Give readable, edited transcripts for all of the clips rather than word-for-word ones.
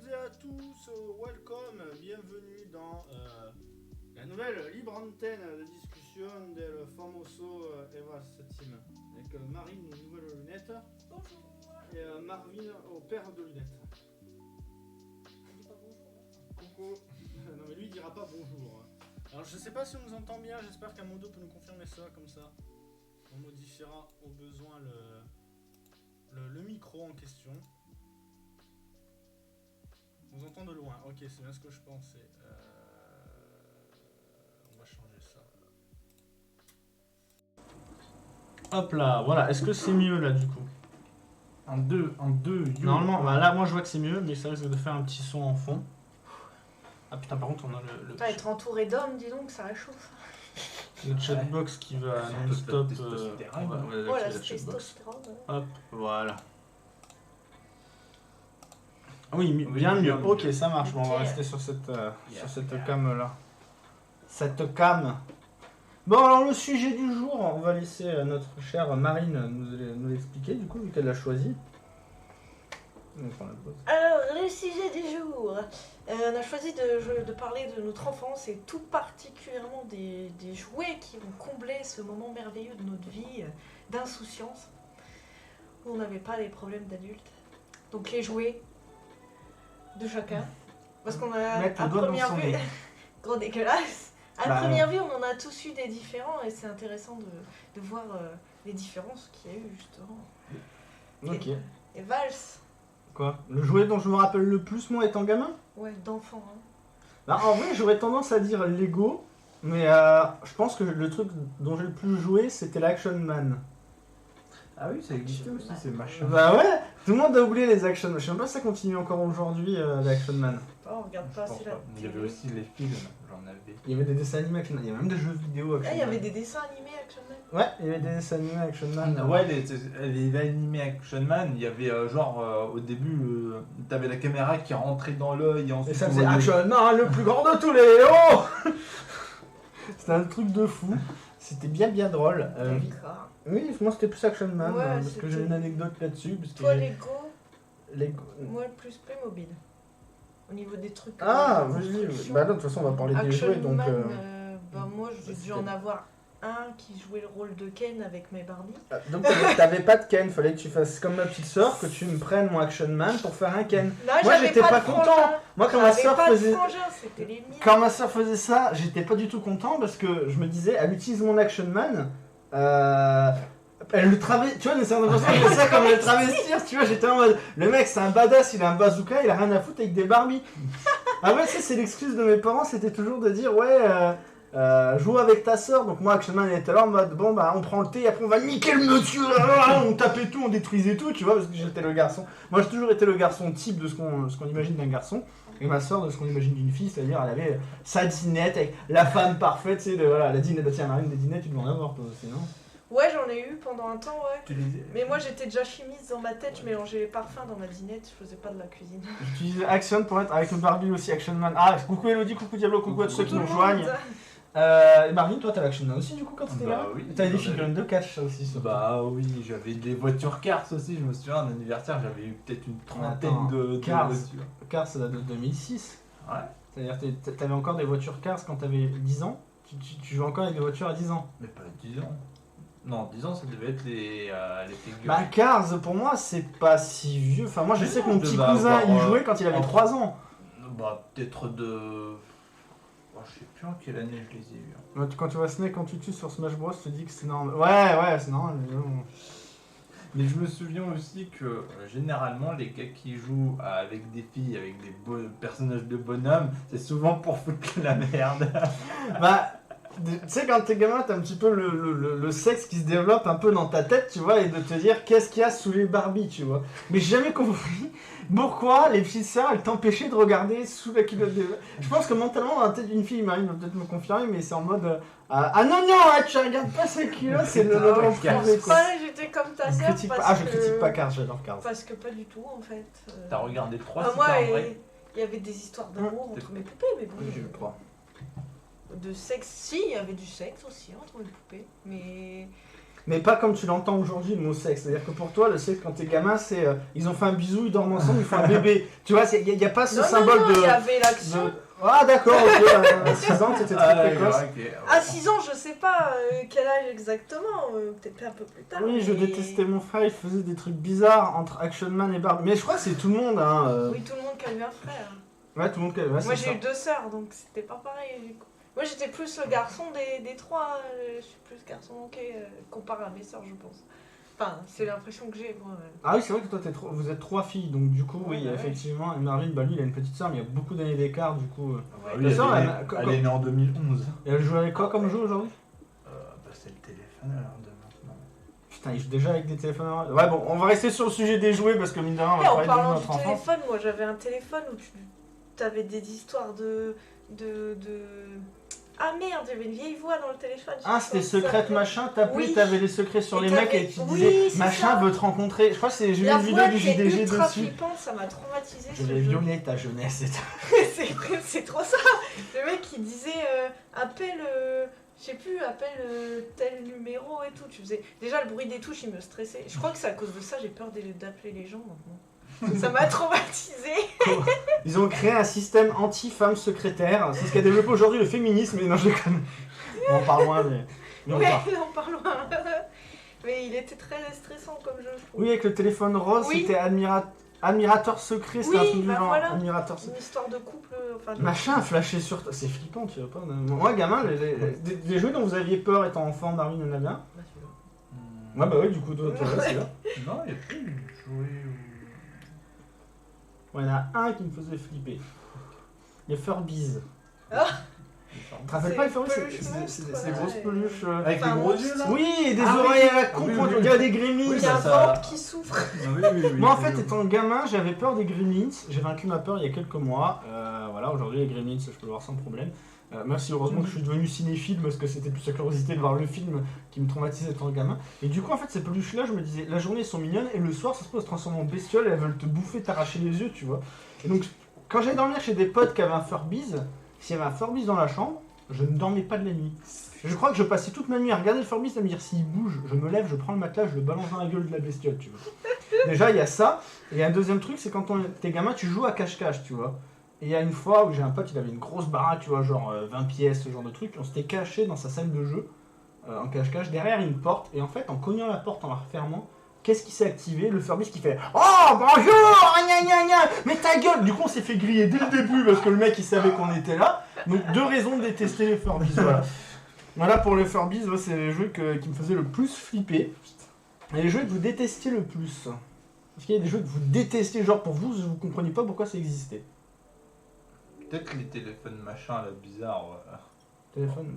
et à tous, welcome, bienvenue dans la nouvelle libre antenne de discussion del famoso Evas Team avec Marine aux nouvelles lunettes. Bonjour. Et Marvin au paire de lunettes. On dit pas bonjour. Coucou. Non mais lui il dira pas bonjour. Alors je sais pas si on nous entend bien, j'espère qu'Amondo peut nous confirmer ça comme ça. On modifiera au besoin le micro en question. On vous entend de loin, ok, c'est bien ce que je pensais. On va changer ça. Hop là, voilà, est-ce que c'est mieux là du coup? En deux. Normalement, bah, là moi je vois que c'est mieux, mais ça risque de faire un petit son en fond. Ah putain, par contre on a le Être entouré d'hommes, dis donc, ça réchauffe. chatbox qui va non-stop. On va Voilà, activer c'est la chatbox. testostérone. Hop, voilà. Oui, bien mieux. Ok, ça marche. Bon, on va Ok. rester sur cette cam là. Cette cam. Bon, alors le sujet du jour, on va laisser notre chère Marine nous l'expliquer, du coup, vu qu'elle l'a choisi. On prend la pause. Alors, le sujet du jour. On a choisi de parler de notre enfance et tout particulièrement des jouets qui ont comblé ce moment merveilleux de notre vie d'insouciance où on n'avait pas les problèmes d'adultes. Donc les jouets de chacun. Parce qu'on a, Mettre à le doigt dans première son vue, nez. gros dégueulasse. À Bah, première vue, on en a tous eu des différents et c'est intéressant de voir les différences qu'il y a eu justement. Ok. Et valse, Quoi? Le jouet dont je me rappelle le plus, moi, étant gamin? ouais, d'enfant. Hein. Bah, en vrai, j'aurais tendance à dire Lego, mais je pense que le truc dont j'ai le plus joué, c'était l'Action Man. Ah oui, ça existait aussi ces machins. Bah ouais, tout le monde a oublié les Action Man. Je sais même pas si ça continue encore aujourd'hui, l'Action Man. Oh, on regarde pas assez la Il y avait télé. aussi les films, j'en avais. Il y avait des dessins animés Action Man, il y a même des jeux vidéo Action Ah, Man. il y avait des dessins animés Action Man. Ouais, il y avait des dessins animés Action Man. Ouais, les animés Action Man, il y avait au début, t'avais la caméra qui rentrait dans l'œil et Et ensuite. ça tu faisait voyais- Action Man, le plus grand de tous les héros. C'était un truc de fou. C'était bien drôle. D'accord. Oui, moi c'était plus Action Man, Ouais, parce que j'ai c'était- une anecdote là-dessus. Parce que Toi, j'ai- Lego, moi le plus Playmobil. Au niveau des trucs. Ah, de oui, construction. bah non, de toute façon on va parler des Action jouets, donc... Man, bah, moi j'ai dû c'était- en avoir un qui jouait le rôle de Ken avec mes Barbie. Donc t'avais pas de Ken, fallait que tu fasses comme ma petite soeur, que tu me prennes mon Action Man pour faire un Ken. Là, Moi, j'avais j'étais pas de content. frangin. Moi quand ma J'avais soeur pas faisait... de frangin, c'était les miens. Quand ma soeur faisait ça, j'étais pas du tout content parce que je me disais, elle utilise mon Action Man, elle le travestit, tu vois, nécessairement de façon, je sais comme le travestir, tu vois, j'étais en mode, le mec c'est un badass, il a un bazooka, il a rien à foutre avec des Barbies. Ah ouais, c'est l'excuse de mes parents, c'était toujours de dire, ouais, joue avec ta soeur, donc moi Action Man était là en mode, bon bah on prend le thé, après on va niquer le monsieur, on tapait tout, on détruisait tout, tu vois, parce que j'étais le garçon. Moi j'ai toujours été le garçon type de ce qu'on imagine d'un garçon. Et ma soeur de ce qu'on imagine d'une fille, c'est-à-dire elle avait sa dinette avec la femme parfaite, tu sais, voilà, la dinette, bah tiens Marine, des dinettes, tu dois en avoir toi aussi, non? Ouais, j'en ai eu pendant un temps, ouais. Tu les- Mais moi j'étais déjà chimiste dans ma tête, je mélangeais les parfums dans ma dinette, je faisais pas de la cuisine. J'utilise Action pour être avec le Barbie aussi, Action Man. Ah, coucou Elodie, coucou Diablo, coucou à tous ceux qui Tout nous le rejoignent. monde. Et Marine, toi t'as l'Action Man aussi du coup quand t'étais Bah là? oui, T'avais des j'en avais. figurines de catch ça aussi, ça. Bah oui, j'avais des voitures Cars aussi, je me souviens, un anniversaire, j'avais eu peut-être une trentaine Attends, de Cars. voitures. Cars ça date de 2006. Ouais. C'est-à-dire que t'avais encore des voitures Cars quand t'avais 10 ans. Tu jouais encore avec des voitures à 10 ans. Mais pas 10 ans. Non, 10 ans, ça devait être les figures. Bah Cars pour moi c'est pas si vieux. Enfin moi je Mais sais que non, mon je petit devais cousin avoir, il jouait quand il avait en- 3 ans. Bah, peut-être de. Oh, je sais plus en quelle année je les ai eus. Quand tu vois Snake en tutu sur Smash Bros, tu te dis que c'est normal. Ouais, c'est normal. Mais bon. Mais je me souviens aussi que généralement, les gars qui jouent avec des filles, avec des personnages de bonhommes, c'est souvent pour foutre la merde. Bah, tu sais, quand t'es gamin, t'as un petit peu le sexe qui se développe un peu dans ta tête, tu vois, et de te dire qu'est-ce qu'il y a sous les Barbies, tu vois. Mais j'ai jamais compris pourquoi les petites sœurs, elles t'empêchaient de regarder sous la culotte des... Je pense que mentalement, dans la tête d'une fille, Marine va peut-être me confirmer, mais c'est en mode... ah non, tu regardes pas sa culotte, c'est le Ah, droit Cars. privé, quoi. Ouais, j'étais comme ta sœur Critique parce pas... Ah, je que... critique pas Cars, j'adore Cars. Parce que pas du tout en fait. T'as regardé 3 Ah, si moi, t'es en vrai. il y avait des histoires d'amour entre mes poupées, mais bon. Oui, j'ai eu 3. De sexe, si, il y avait du sexe aussi entre mes poupées, mais Mais pas comme tu l'entends aujourd'hui le mot sexe. C'est-à-dire que pour toi, le sexe quand t'es gamin, c'est ils ont fait un bisou, ils dorment ensemble, ils font un bébé. Tu vois, il n'y a pas ce symbole non, il y avait l'action. Ah d'accord, ok, à 6 ans, t'étais très précoce. À 6 ans, je sais pas quel âge exactement, peut-être un peu plus tard. Oui, je mais- détestais mon frère, il faisait des trucs bizarres entre Action Man et Barbie. Mais je crois que c'est tout le monde, hein. Oui, tout le monde qui a eu un frère. Ouais, tout le monde. Ouais, Moi, c'est j'ai ça. eu 2 sœurs, donc c'était pas pareil. Du coup. Moi, j'étais plus le garçon des 3. Je suis plus garçon manqué comparé à mes sœurs, je pense. Enfin, c'est l'impression que j'ai, moi. Ah oui, c'est vrai que toi, vous êtes 3 filles, donc du coup, oui, Ouais, ouais. effectivement. Et Marvin, bah lui, il a une petite soeur, mais il y a beaucoup d'années d'écart, du coup. Ah Ouais. oui, sœur, elle est née en 2011. Et elle joue avec quoi comme jeu aujourd'hui? Bah, c'est le téléphone alors de maintenant. Putain, il joue déjà avec des téléphones. Ouais, bon, on va rester sur le sujet des jouets parce que mine de rien, on va Et en parler de parlant notre du enfance. téléphone, moi, j'avais un téléphone où tu avais des histoires de... Ah merde, il y avait une vieille voix dans le téléphone. je Ah, sais c'était pas comment ça secrète s'appelait. machin, t'appelais, Oui. t'avais les secrets sur Et les mecs t'avais- et tu oui, disais c'est machin ça. veut te rencontrer. Je crois que j'ai vu La une vidéo voix du qui est JDG ultra dessus. flippante, ça m'a traumatisé Je ce vais jeu. violer ta jeunesse. C'est trop ça. Le mec qui disait appelle, je sais plus, appelle tel numéro et tout. Tu faisais déjà le bruit des touches, il me stressait. Je crois que c'est à cause de ça, j'ai peur d'appeler les gens maintenant. Ça m'a traumatisé. Ils ont créé un système anti-femme secrétaire. C'est ce qu'a développé aujourd'hui le féminisme. Mais non, je déconne. On en parle loin, mais on Ouais, part. on parle loin. Mais il était très stressant comme jeu, je trouve. Oui, avec le téléphone rose, Oui. c'était admirateur secret. C'était Oui, un truc du bah genre. voilà. Admirateur C'est secret. une histoire de couple. Enfin, de- Machin flashé sur toi. C'est flippant, tu vois pas. Moi, gamin, les jeux dont vous aviez peur étant enfant, Marvin, il y en a bien. Bah, celui-là. Ouais, bah oui, du coup, toi, c'est là. Non, il n'y a plus de jouets Ouais, il y en a un qui me faisait flipper. Les Furbies. Ah. Tu te rappelles C'est pas les Furbies? peluches C'est monstres, des grosses ouais. peluches. Avec Enfin, les gros monstre. yeux là. Oui, et des Ah oui. oreilles à la Ah con, oui, on oui. dirait des gremlins. Il y ça, a un ça- ventre qui souffre. Moi en fait étant gamin j'avais peur des Gremlins, j'ai vaincu ma peur il y a quelques mois, voilà aujourd'hui les Gremlins je peux le voir sans problème. Merci heureusement que je suis devenu cinéphile parce que c'était plus la curiosité de voir le film qui me traumatisait étant gamin. Et du coup en fait ces peluches là je me disais la journée elles sont mignonnes et le soir ça se peut se transformer en bestiole et elles veulent te bouffer, t'arracher les yeux tu vois. Et donc quand j'allais dormir chez des potes qui avaient un Furbies, s'il y avait un Furbies dans la chambre, je ne dormais pas de la nuit. Je crois que je passais toute ma nuit à regarder le Furbies à me dire s'il bouge, je me lève, je prends le matelas, je le balance dans la gueule de la bestiole, tu vois. Déjà, il y a ça. Et un deuxième truc, c'est quand t'es gamin, tu joues à cache-cache, tu vois. Et il y a une fois où j'ai un pote, il avait une grosse baraque, tu vois, genre 20 pièces, ce genre de truc. On s'était caché dans sa salle de jeu, en cache-cache, derrière une porte. Et en fait, en cognant la porte, en la refermant, qu'est-ce qui s'est activé? Le Furbies qui fait « Oh, bonjour, gna gna gna, mais ta gueule !» Du coup, on s'est fait griller dès le début parce que le mec, il savait qu'on était là. Donc, 2 raisons de détester les Furbies, voilà. Voilà pour les Furbies, ouais, c'est les jeux qui me faisaient le plus flipper. Et les jeux que vous détestiez le plus. Est-ce qu'il y a des jeux que vous détestiez, genre pour vous, vous compreniez pas pourquoi ça existait? Peut-être les téléphones machin là bizarres. Téléphone.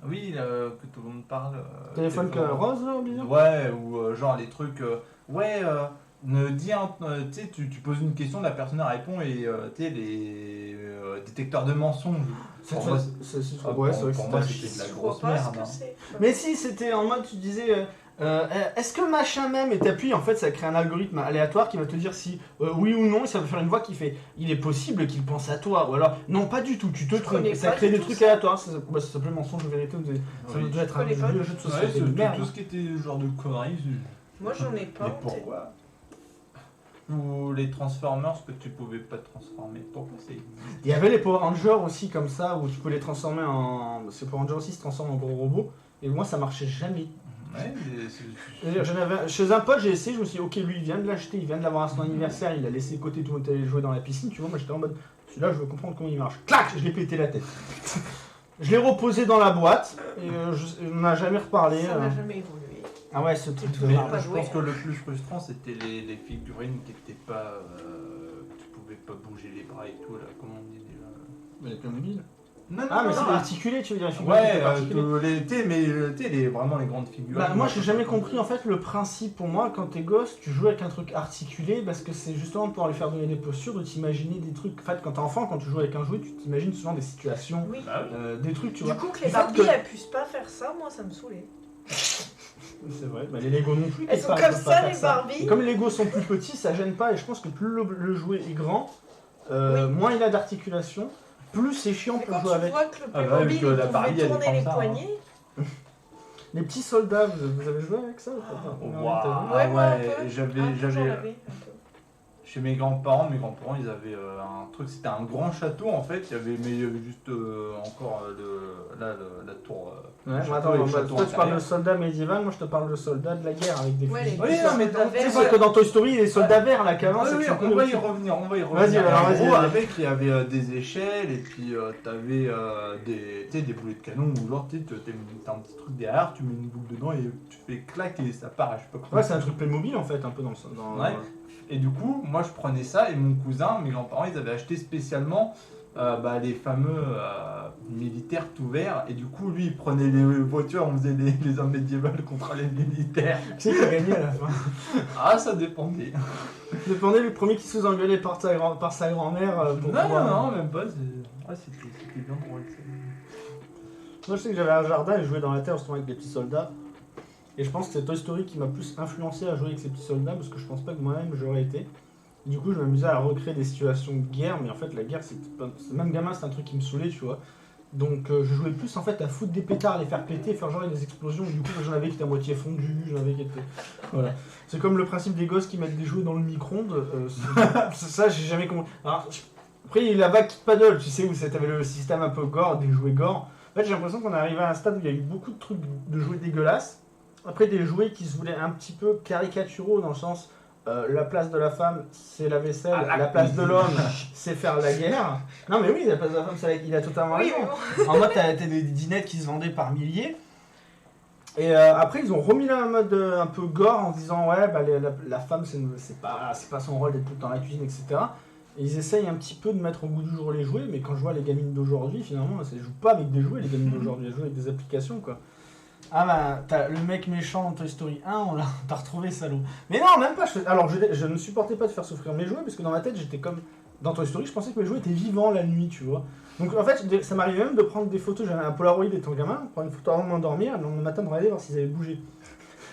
Oui, que tout le monde parle. Téléphone que rose, là, bizarre? Ouais, ou genre les trucs. Ne dis tu sais, tu poses une question, la personne répond et tu sais, les détecteurs de mensonges. C'est Pour moi, ouais, c'est vrai que pour moi, c'était c'était de la Je grosse vois pas ce merde. que hein. c'est. Mais si, c'était en mode, tu disais, est-ce que machin même, et t'appuies, en fait, ça crée un algorithme aléatoire qui va te dire si oui ou non, et ça va faire une voix qui fait, il est possible qu'il pense à toi, ou alors, non, pas du tout, tu te trompes, connais et ça pas crée du des tout truc ça. aléatoire, ça s'appelait mensonge de vérité, ça Oui. doit être un connais pas jeu du de tout. Ouais, société c'est de merde. tout ce qui était genre de conneries. Moi, j'en ai pas Mais en tête. pourquoi? Ou les Transformers que tu pouvais pas transformer. Pourquoi c'est. Il y avait les Power Rangers aussi comme ça, où tu peux les transformer en... Ces Power Rangers aussi se transforment en gros robots, et moi ça marchait jamais. Ouais, mais C'est-à-dire, chez un pote, j'ai essayé, je me suis dit, ok, lui il vient de l'acheter, il vient de l'avoir à son anniversaire, il a laissé de côté tout le monde allait jouer dans la piscine, tu vois, moi j'étais en mode, celui-là je veux comprendre comment il marche. Clac, je l'ai pété la tête. Je l'ai reposé dans la boîte, et on n'a jamais reparlé. Ça n'a jamais évolué. Ah ouais, ce truc de Mais merde. pas je joué. pense que le plus frustrant c'était les figurines qui étaient pas. Tu pouvais pas bouger les bras et tout là, comment on dit déjà. Mais avec le mobile. Non, Ah, mais non, c'est non, articulé, tu veux dire, les figurines qui Ouais, étaient articulées. vraiment les grandes figures. Bah, moi j'ai jamais compris en fait le principe pour moi quand t'es gosse tu joues avec un truc articulé parce que c'est justement pour lui faire donner des postures de t'imaginer des trucs. En fait quand t'es enfant quand tu joues avec un jouet tu t'imagines souvent des situations, Oui. Bah oui. des trucs tu Du vois. coup, que Du les fait Barbie que- elles puissent pas faire ça, moi ça me saoulait. C'est vrai, bah, les Lego non plus. Elles peuvent sont pas- comme peuvent pas ça, faire les Barbie. Et comme les Lego sont plus petits ça gêne pas et je pense que plus le jouet est grand, moins il a d'articulation, plus c'est chiant Mais pour quand jouer tu avec. vois que le Ah bah, Playmobil vu que la il Barbie, pouvait elle est tourner comme les ça, hein. poignets, Les petits soldats, vous avez joué avec ça ou pas? Oh, Non, waouh. t'as vu Ah moi, un ouais, peu. j'avais- Un peu, j'avais- j'en avais, un peu. Chez mes grands-parents, ils avaient un truc, c'était un grand château en fait, mais il y avait juste encore la tour. Ouais, le mais château attends, et le bah, château toi tu parles de intérieur. soldats médiéval, moi je te parle de soldats de la guerre avec des Ouais, fusils. les Oui, non, mais soldats tu Tu verts. sais que dans Toy Story, les soldats verts là qu'avant, Oui, c'est oui, que c'est un peu on va y le- revenir, Vas-y, alors, En vas-y, gros, vas-y. avec, il y avait des échelles et puis t'avais des boulets de canon où genre t'as un petit truc derrière, tu mets une boule dedans et tu fais clac et ça part, je sais pas comment. Ouais, c'est un truc Playmobil en fait, un peu dans le. Ouais. Et du coup, moi je prenais ça et mon cousin, mes grands-parents, ils avaient acheté spécialement les fameux militaires tout verts. Et du coup, lui, il prenait les voitures, on faisait les hommes médiévaux contre les militaires. Qui c'est qui a gagné à la fin? Ah, ça dépendait. Dépendait le premier qui se faisait engueuler par sa grand-mère. Pour Non, pouvoir- non, même pas. C'était bien drôle. Moi je sais que j'avais un jardin et je jouais dans la terre justement avec des petits soldats. Et je pense que c'est Toy Story qui m'a plus influencé à jouer avec ces petits soldats parce que je pense pas que moi-même j'aurais été. Du coup je m'amusais à recréer des situations de guerre, mais en fait la guerre c'était pas... Même gamin c'est un truc qui me saoulait, tu vois. Donc je jouais plus en fait à foutre des pétards, les faire péter, faire genre des explosions. Du coup j'en avais qui étaient à moitié fondus, j'en avais qui étaient... Voilà. C'est comme le principe des gosses qui mettent des jouets dans le micro-ondes. Ça j'ai jamais compris. Alors, après il y a la vague Kid Paddle, tu sais où t'avais le système un peu gore, des jouets gore. En fait j'ai l'impression qu'on est arrivé à un stade où il y a eu beaucoup de trucs de jouets dégueulasses. Après des jouets qui se voulaient un petit peu caricaturaux dans le sens la place de la femme c'est la vaisselle, la place de l'homme c'est faire la guerre. Non mais oui, la place de la femme il a totalement Oui, raison. mais bon. En mode t'as des dinettes qui se vendaient par milliers. Et après ils ont remis là un mode un peu gore en disant ouais bah, la femme c'est pas son rôle d'être tout le temps à la cuisine etc. Et ils essayent un petit peu de mettre au goût du jour les jouets, mais quand je vois les gamines d'aujourd'hui finalement elles jouent pas avec des jouets les gamines d'aujourd'hui, elles jouent avec des applications quoi. Ah bah, t'as le mec méchant dans Toy Story 1, t'as retrouvé salaud. Mais non, même pas. Alors, je ne supportais pas de faire souffrir mes jouets, parce que dans ma tête, j'étais comme. Dans Toy Story, je pensais que mes jouets étaient vivants la nuit, tu vois. Donc, en fait, ça m'arrivait même de prendre des photos. J'avais un Polaroid étant gamin, prendre une photo avant de m'endormir, et le matin de regarder voir s'ils avaient bougé.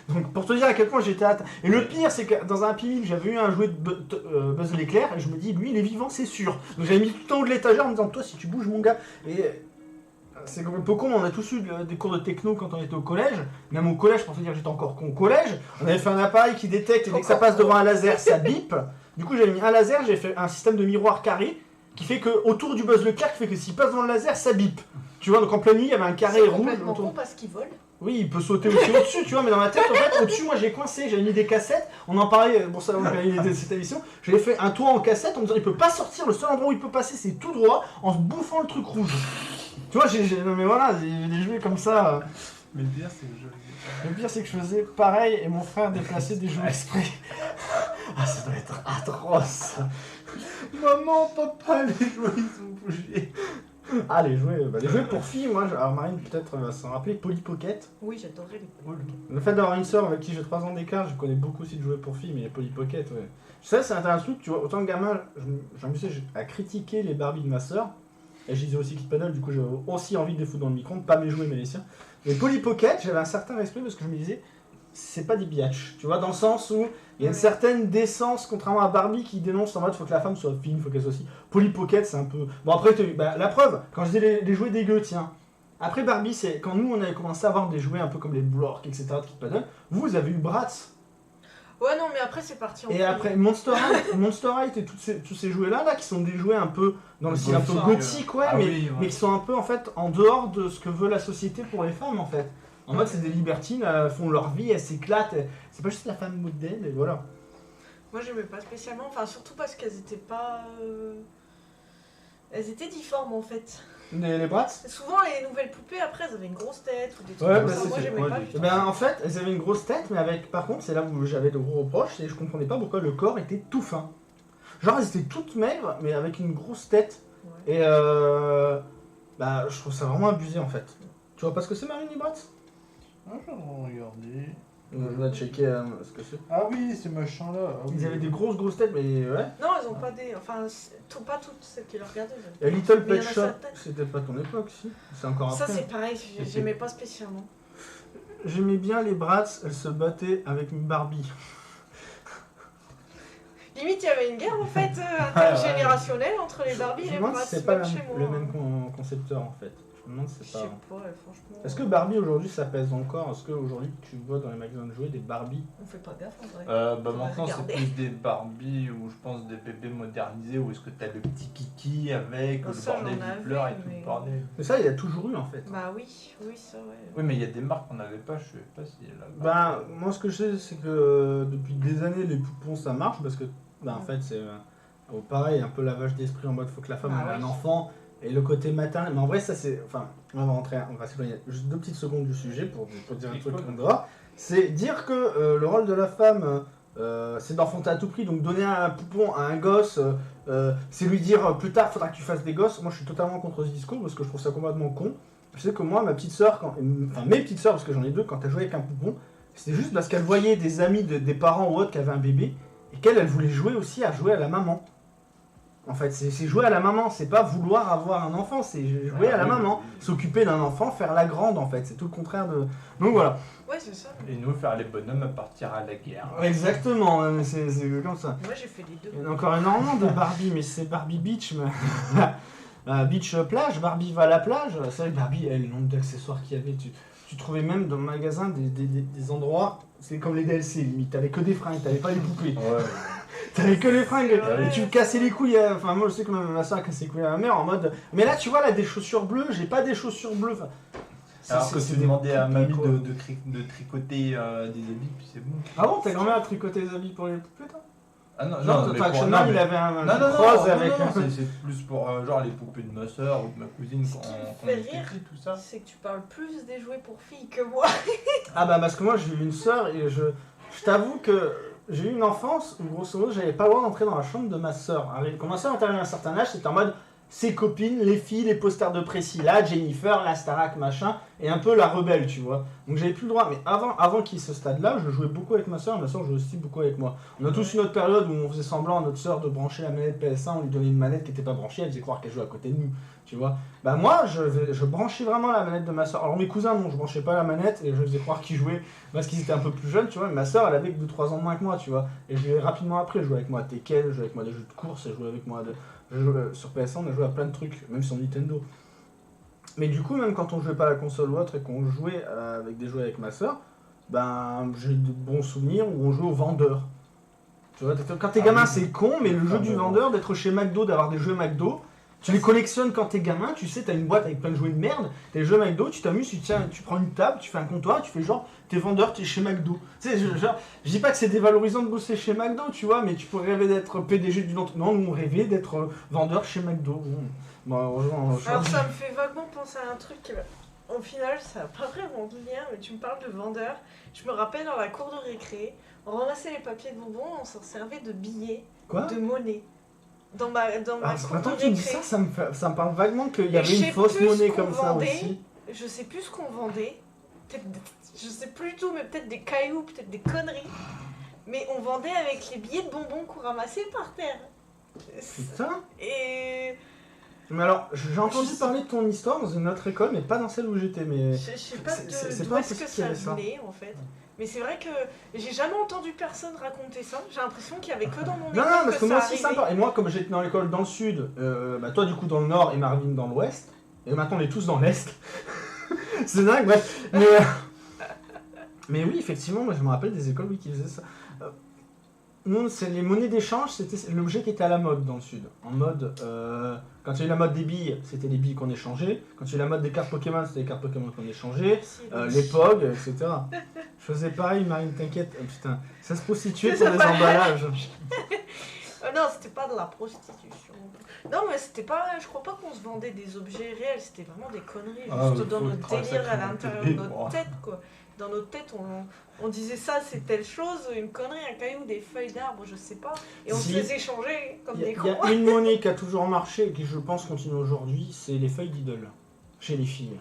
Donc, pour te dire à quel point j'étais atteint. Et le pire, c'est que dans un film, j'avais eu un jouet de Buzz l'éclair, et je me dis, lui, il est vivant, c'est sûr. Donc, j'avais mis tout en haut de l'étagère en me disant, toi, si tu bouges, mon gars. Et. C'est un peu con, on a tous eu des cours de techno quand on était au collège. Même au collège, pour te dire que j'étais encore con au collège, on avait fait un appareil qui détecte et dès que ça passe devant un laser, ça bip. Du coup, j'avais mis un laser, j'ai fait un système de miroir carré qui fait que autour du Buzz l'éclair, qui fait que s'il passe devant le laser, ça bip. Tu vois, donc en pleine nuit, il y avait un carré C'est rouge complètement autour. con parce qu'ils volent. Oui, il peut sauter aussi au-dessus, tu vois, mais dans ma tête, en fait, au-dessus, moi j'ai coincé, j'avais mis des cassettes, on en parlait pour ça, on parlait de cette émission, j'avais fait un toit en cassette en me disant, il peut pas sortir, le seul endroit où il peut passer, c'est tout droit, en se bouffant le truc rouge. Tu vois, non mais voilà, j'ai des jouets comme ça. Mais le pire, c'est que je. Le pire, c'est que je faisais pareil et mon frère déplaçait des jouets exprès. Ah, ça doit être atroce. Maman, papa, les jouets ils ont bougé. Ah, les jouets pour filles, moi, alors Marine peut-être va s'en rappeler, Polly Pocket. Oui, j'adorerais les volets. Le fait d'avoir une sœur avec qui j'ai 3 ans d'écart, je connais beaucoup aussi de jouets pour filles, mais Polly Pocket, ouais. Ça, c'est un truc, tu vois, autant que gamin, j'amusais à critiquer les Barbies de ma sœur. Et je disais aussi Kid Paddle, du coup j'avais aussi envie de les foutre dans le micro-ondes, pas mes jouets mais les siens. Mais Polly Pocket, j'avais un certain respect parce que je me disais, c'est pas des biatchs, tu vois, dans le sens où il y a une certaine décence, contrairement à Barbie qui dénonce en mode faut que la femme soit fine, faut qu'elle soit aussi. Polly Pocket, c'est un peu. Bon, après, la preuve, quand je disais les jouets dégueux, tiens. Après Barbie, c'est quand nous on avait commencé à avoir des jouets un peu comme les Blork, etc. de Kid Paddle, vous avez eu Bratz. Ouais, non, mais après c'est parti en Et couille. après Monster High et tous ces jouets-là, qui sont des jouets un peu dans le style un peu gothique, ouais, Ah mais, oui, ouais. mais qui sont un peu en fait en dehors de ce que veut la société pour les femmes en fait. En mode c'est des libertines, elles font leur vie, elles s'éclatent, c'est pas juste la femme modèle et voilà. Moi j'aimais pas spécialement, enfin surtout parce qu'elles étaient pas. Elles étaient difformes en fait. Les Bratz. Souvent les nouvelles poupées après elles avaient une grosse tête ou des trucs Ouais, comme bah, ça. c'est- Moi c'est j'aimais quoi, pas des- du Et tout. ben en fait elles avaient une grosse tête, mais avec par contre c'est là où j'avais de gros reproches, c'est que je comprenais pas pourquoi le corps était tout fin. Genre elles étaient toutes maigres mais avec une grosse tête. Ouais. Et bah je trouve ça vraiment abusé en fait. Tu vois pas ce que c'est Marine les Bratz? Ah, je vais regarder. Je vais checker ce que c'est. Ah oui, ces machins-là. Ah oui. Ils avaient des grosses têtes, mais ouais. Non, elles ont pas des. Enfin, pas toutes celles qui le regardaient. Et Little Mais il y Pet en a Shop, certaines. c'était pas ton époque, si. C'est encore Ça après. c'est pareil, j'aimais pas spécialement. J'aimais bien les Bratz, elles se battaient avec une Barbie. Limite il y avait une guerre en fait Ouais, intergénérationnelle générationnel entre les Barbie et Je les me demande Bratz, si c'est pas même chez moi. le même concepteur en fait. Je me demande si Je c'est sais pas. pas, franchement. Est-ce que Barbie aujourd'hui ça pèse encore? Est-ce qu'aujourd'hui tu vois dans les magasins de jouets des Barbie? On fait pas gaffe en vrai. Bah maintenant c'est regarder. plus des Barbie ou je pense des bébés modernisés où est-ce que t'as le petit kiki avec Non, le ça, bordel j'en qui avais, pleure et tout mais- le bordel. Mais ça il y a toujours eu en fait. Bah oui, ça ouais. Oui mais il y a des marques qu'on n'avait pas, je sais pas si là. Ben moi ce que je sais c'est que depuis des années les poupons ça marche parce que en fait c'est pareil un peu lavage d'esprit en mode faut que la femme Ah ait un oui. enfant et le côté maternel. Mais en vrai ça c'est enfin on va s'éloigner juste 2 petites secondes du sujet pour dire un truc qu'on doit. C'est dire que le rôle de la femme c'est d'enfanter à tout prix, donc donner un poupon à un gosse, c'est lui dire plus tard faudra que tu fasses des gosses. Moi je suis totalement contre ce discours parce que je trouve ça complètement con. Je sais que moi, ma petite soeur, enfin mes petites soeurs, parce que j'en ai 2, quand elle jouait avec un poupon, c'était juste parce qu'elle voyait des amis des parents ou autres qui avaient un bébé et qu'elle, elle voulait jouer aussi à jouer à la maman. En fait, c'est jouer à la maman, c'est pas vouloir avoir un enfant, c'est jouer à la maman, s'occuper d'un enfant, faire la grande en fait, c'est tout le contraire de. Donc voilà. Ouais, c'est ça. Et nous faire les bonhommes à partir à la guerre. Exactement, c'est comme ça. Moi j'ai fait les deux. Il y en a encore énormément de Barbie, mais c'est Barbie Beach, mais... Beach plage, Barbie va à la plage. C'est vrai que Barbie, le nombre d'accessoires qu'il y avait, tu trouvais même dans le magasin des endroits, c'est comme les DLC limite, t'avais que des fringues, t'avais pas les poupées. Ouais. T'avais que les fringues, Ouais. et tu me cassais les couilles, enfin moi je sais que ma soeur a cassé les couilles à ma mère en mode, mais là tu vois là des chaussures bleues, j'ai pas des chaussures bleues. Enfin, Alors que c'est tu des demandais à poupées, mamie quoi. de tricoter des habits, puis c'est bon. Ah bon, ta grand-mère a tricoté des habits pour les poupées toi? Ah non, Genre mais toi pour- Action non, Man mais- il avait un Non, non, truc rose non, avec... non, non, c'est plus pour genre les poupées de ma soeur ou de ma cousine Ce quand qui me quand fait on était rire, petits, tout ça. C'est que tu parles plus des jouets pour filles que moi. Ah bah parce que moi j'ai eu une sœur et je t'avoue que j'ai eu une enfance où grosso modo j'avais pas le droit d'entrer dans la chambre de ma sœur. Quand ma sœur est arrivée à un certain âge, c'était en mode ses copines, les filles, les posters de Priscilla, Jennifer, la Starac, machin, et un peu la rebelle, tu vois. Donc j'avais plus le droit, mais avant qu'il y ait ce stade-là, je jouais beaucoup avec ma sœur jouait aussi beaucoup avec moi. On a tous une autre période où on faisait semblant à notre sœur de brancher la manette PS1, on lui donnait une manette qui était pas branchée, elle faisait croire qu'elle jouait à côté de nous, tu vois. Bah moi, je branchais vraiment la manette de ma sœur. Alors mes cousins, non, je branchais pas la manette et je faisais croire qu'ils jouaient parce qu'ils étaient un peu plus jeunes, tu vois. Mais ma sœur, elle avait que 2-3 ans de moins que moi, tu vois. Et je l'ai rapidement appris, elle jouait avec moi à Tekken, elle jouait avec moi à des jeux de course, elle jouait avec moi sur PS1, on a joué à plein de trucs, même sur Nintendo. Mais du coup, même quand on jouait pas à la console ou autre et qu'on jouait avec des jeux avec ma sœur, ben j'ai de bons souvenirs où on jouait au vendeur. Tu vois, quand t'es gamin, oui. c'est con, mais le jeu Ah, du ouais. vendeur, d'être chez McDo, d'avoir des jeux McDo, tu les collectionnes quand t'es gamin, tu sais, t'as une boîte avec plein de jouets de merde, t'as les jeux McDo, tu t'amuses, tu prends une table, tu fais un comptoir, tu fais genre, t'es vendeur, t'es chez McDo. Tu sais, je dis pas que c'est dévalorisant de bosser chez McDo, tu vois, mais tu pourrais rêver d'être PDG d'une entreprise. Non, nous on rêvait d'être vendeur chez McDo. Bon, heureusement, Alors ça me fait vaguement penser à un truc qui au final ça n'a pas vraiment de lien, mais tu me parles de vendeur. Je me rappelle dans la cour de récré, on ramassait les papiers de bonbons, on s'en servait de billets, Quoi de monnaie. Dans ma Ah, cour maintenant de que tu me dis récré. ça, ça me parle vaguement qu'il y Et avait je une sais fausse plus ce monnaie qu'on comme ça vendait. aussi. Je sais plus ce qu'on vendait. Je sais plus tout, mais peut-être des cailloux, peut-être des conneries. Mais on vendait avec les billets de bonbons qu'on ramassait par terre. Putain. Et Mais alors, j'ai entendu Je sais- parler de ton histoire dans une autre école, mais pas dans celle où j'étais. Mais je sais pas c'est d'où pas est-ce que impossible qu'il y ça avait ça. venait en fait. Mais c'est vrai que j'ai jamais entendu personne raconter ça. J'ai l'impression qu'il y avait que dans mon école non, parce que que moi ça aussi ça me arrivait. parle. Et moi, comme j'étais dans l'école dans le sud, bah toi du coup dans le nord et Marvin dans l'ouest, et maintenant on est tous dans l'est. C'est dingue, bref. Mais oui, effectivement, moi je me rappelle des écoles qui faisaient ça. Nous, c'est les monnaies d'échange, c'était l'objet qui était à la mode dans le sud. En mode, quand il y a eu la mode des billes, c'était les billes qu'on échangeait. Quand il y a eu la mode des cartes Pokémon, c'était les cartes Pokémon qu'on échangeait. Les POG, etc. Je faisais pareil, Marine, t'inquiète. Oh, putain, ça se prostituait pour C'est des pas- emballages. Non, c'était pas de la prostitution. Non, mais c'était pas. Je crois pas qu'on se vendait des objets réels, c'était vraiment des conneries. Ah, Juste il dans faut notre être un délire à sacré l'intérieur bébé de pour- notre tête, quoi. Dans notre tête, on disait ça, c'est telle chose, une connerie, un caillou, des feuilles d'arbre, je sais pas. Et on Si. se les échangeait comme Il y, des il cons. y a une monnaie qui a toujours marché et qui, je pense, continue aujourd'hui, c'est les feuilles d'idole. Chez les filles.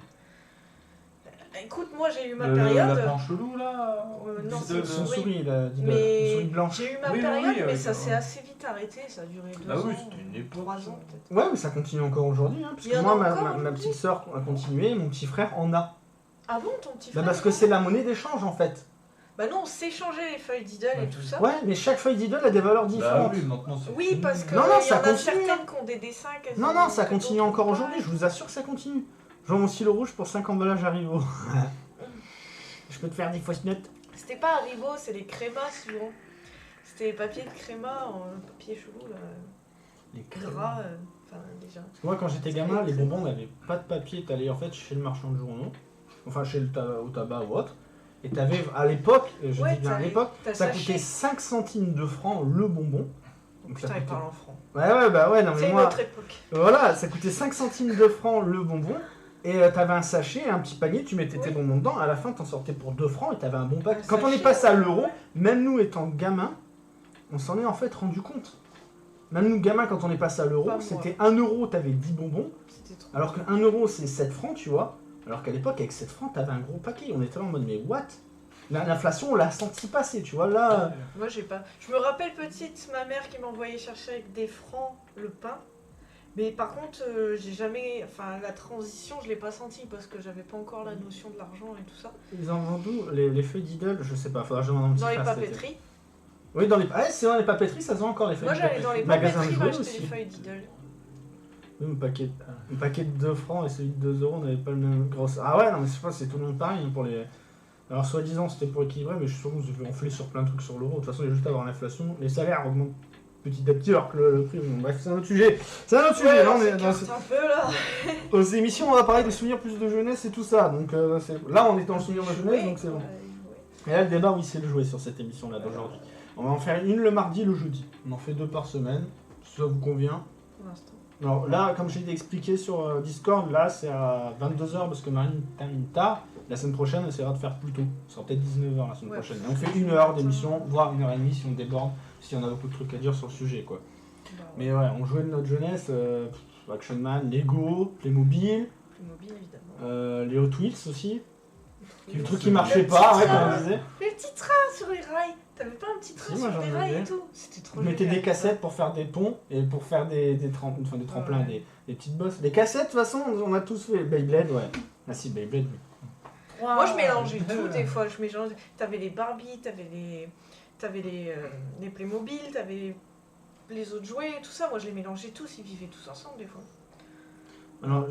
Écoute, moi j'ai eu ma Le période. lapin chelou là. Non, Dis c'est de- une C'est une souris. souris, là, d'idole. Mais Une souris blanche. j'ai eu ma Oui, oui, période, oui, mais avec ça un- s'est assez vite arrêté, ça a duré 2 Ah ans. oui, c'était une époque. 3 ans peut-être. Ouais, mais ça continue encore aujourd'hui. Hein, Il puisque y en moi, a ma encore ma aujourd'hui petite sœur a continué, mon petit frère en a. Ah bon, ton petit Bah, frère parce que c'est la monnaie d'échange en fait. Bah non, on s'échangeait les feuilles d'idole et tout ça. Ouais, mais chaque feuille d'idole a des valeurs Bah différentes. oui, maintenant c'est Oui, fini. parce que Non, il y en ça a continue, certaines qui ont des dessins quasiment. Non, ça que continue d'autres encore pas. aujourd'hui, je vous assure que ça continue. Je vends mon stylo rouge pour 5 emballages Haribo. Je peux te faire des fausses notes. C'était pas Haribo, c'est les crémas souvent. C'était les papiers de créma en papier chelou là. Les Gras, enfin déjà. Parce que moi, quand j'étais gamin, les bonbons n'avaient pas de papier. T'allais en fait chez le marchand de journaux, enfin chez au tabac ou autre. Et t'avais à l'époque, je Ouais, dis bien à t'as l'époque, t'as ça sachet. coûtait 5 centimes de francs le bonbon. Donc ça Putain, il coûtait... parle en francs. Ouais, non mais C'est une moi, autre époque. voilà, ça coûtait 5 centimes de francs le bonbon. Et t'avais un sachet, un petit panier, tu mettais tes Oui. bonbons dedans, à la fin t'en sortais pour 2 francs et t'avais un bon pack. Un Quand on est sachet, passé à ouais. l'euro, même nous étant gamins, on s'en est en fait rendu compte. Même nous gamins, quand on est passé à l'euro, Pas moi. c'était 1 euro, t'avais 10 bonbons, C'était trop. alors que 1 euro c'est 7 francs, tu vois. Alors qu'à l'époque, avec 7 francs, t'avais un gros paquet. On était là en mode, mais what? L'inflation, on l'a senti passer, tu vois. Là, Moi j'ai pas. Je me rappelle petite, ma mère qui m'envoyait chercher avec des francs le pain. Mais par contre, j'ai jamais. Enfin, la transition, je l'ai pas sentie parce que j'avais pas encore la notion de l'argent et tout ça. ils en vendent où les feuilles d'idole? Je sais pas, faudra que je demande à mon petit Dans les frère cet été. papeteries. Oui, dans les. Ah, c'est dans les papeteries, ça se vend encore les feuilles Moi d'idole. j'allais dans les Magasin de papeteries jouets m'acheter aussi. des feuilles d'idole. Nous, un paquet de 2 francs et celui de 2 euros n'avait pas le même gros. Ah ouais, non, mais je sais pas, c'est tout le monde pareil hein, pour les. Alors, soi-disant, c'était pour équilibrer, mais je suis sûr qu'on se fait enfler sur plein de trucs sur l'euro. De toute façon, il y a juste à avoir l'inflation. Les salaires augmentent petit à petit, alors que le prix. Bon, bref, c'est un autre sujet. C'est un autre sujet. Là, on est dans un peu là. aux émissions, on va parler des souvenirs plus de jeunesse et tout ça. Donc, là, on est dans le souvenir de jeunesse, donc c'est bon. Et là, le débat, oui, c'est le jouer sur cette émission-là d'aujourd'hui. On va en faire une le mardi et le jeudi. On en fait 2 par semaine, si ça vous convient. Pour l'instant. Alors là, comme j'ai expliqué sur Discord, là c'est à 22h parce que Marine termine tard. La semaine prochaine, on essaiera de faire plus tôt. Ce sera peut-être 19h la semaine Ouais, prochaine. parce Et on que fait 1 heure d'émission, voire 1h30 si on déborde, si on a beaucoup de trucs à dire sur le sujet. Quoi. Bah, Mais ouais, on jouait de notre jeunesse, Action Man, Lego, Playmobil, Playmobil évidemment. les Hot Wheels aussi. Le truc qui Le marchait petit pas, ouais, train. comme on disait. Les petits trains sur les rails. T'avais pas un petit train Si, moi, sur j'en des rails avais. et tout. C'était trop On mettait génial. des cassettes pour faire des ponts et pour faire des tremplins, Ouais. des petites bosses. Les cassettes, de toute façon, on a tous fait. Beyblade, ouais. Ah si, Beyblade, oui. Moi je mélangeais tout des fois. Je mélangeais. T'avais les Barbie, t'avais les Playmobil, t'avais les autres jouets, tout ça. Moi je les mélangeais tous. Ils vivaient tous ensemble des fois. Alors,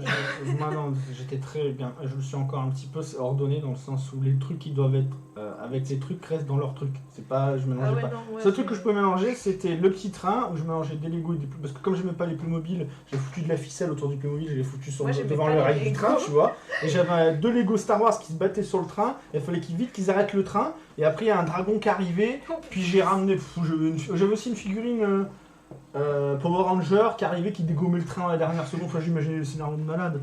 moi, non, j'étais très bien. Je me suis encore un petit peu ordonné dans le sens où les trucs qui doivent être avec les trucs restent dans leurs trucs. C'est pas, je mélangeais pas. non. Ouais, Le truc que je pouvais mélanger, c'était le petit train où je mélangeais des Lego et des parce que comme j'aimais pas les Playmobil, j'ai foutu de la ficelle autour du Playmobil, je l'ai foutu Moi, j'aimais devant pas le les rail du Lego. train, tu vois. Et j'avais 2 Lego Star Wars qui se battaient sur le train. Et il fallait vite qu'ils arrêtent le train. Et après, il y a un dragon qui arrivait. Puis j'ai ramené. J'avais aussi une figurine Power Ranger qui arrivait, qui dégommait le train à la dernière seconde. Enfin, j'imaginais le scénario de malade.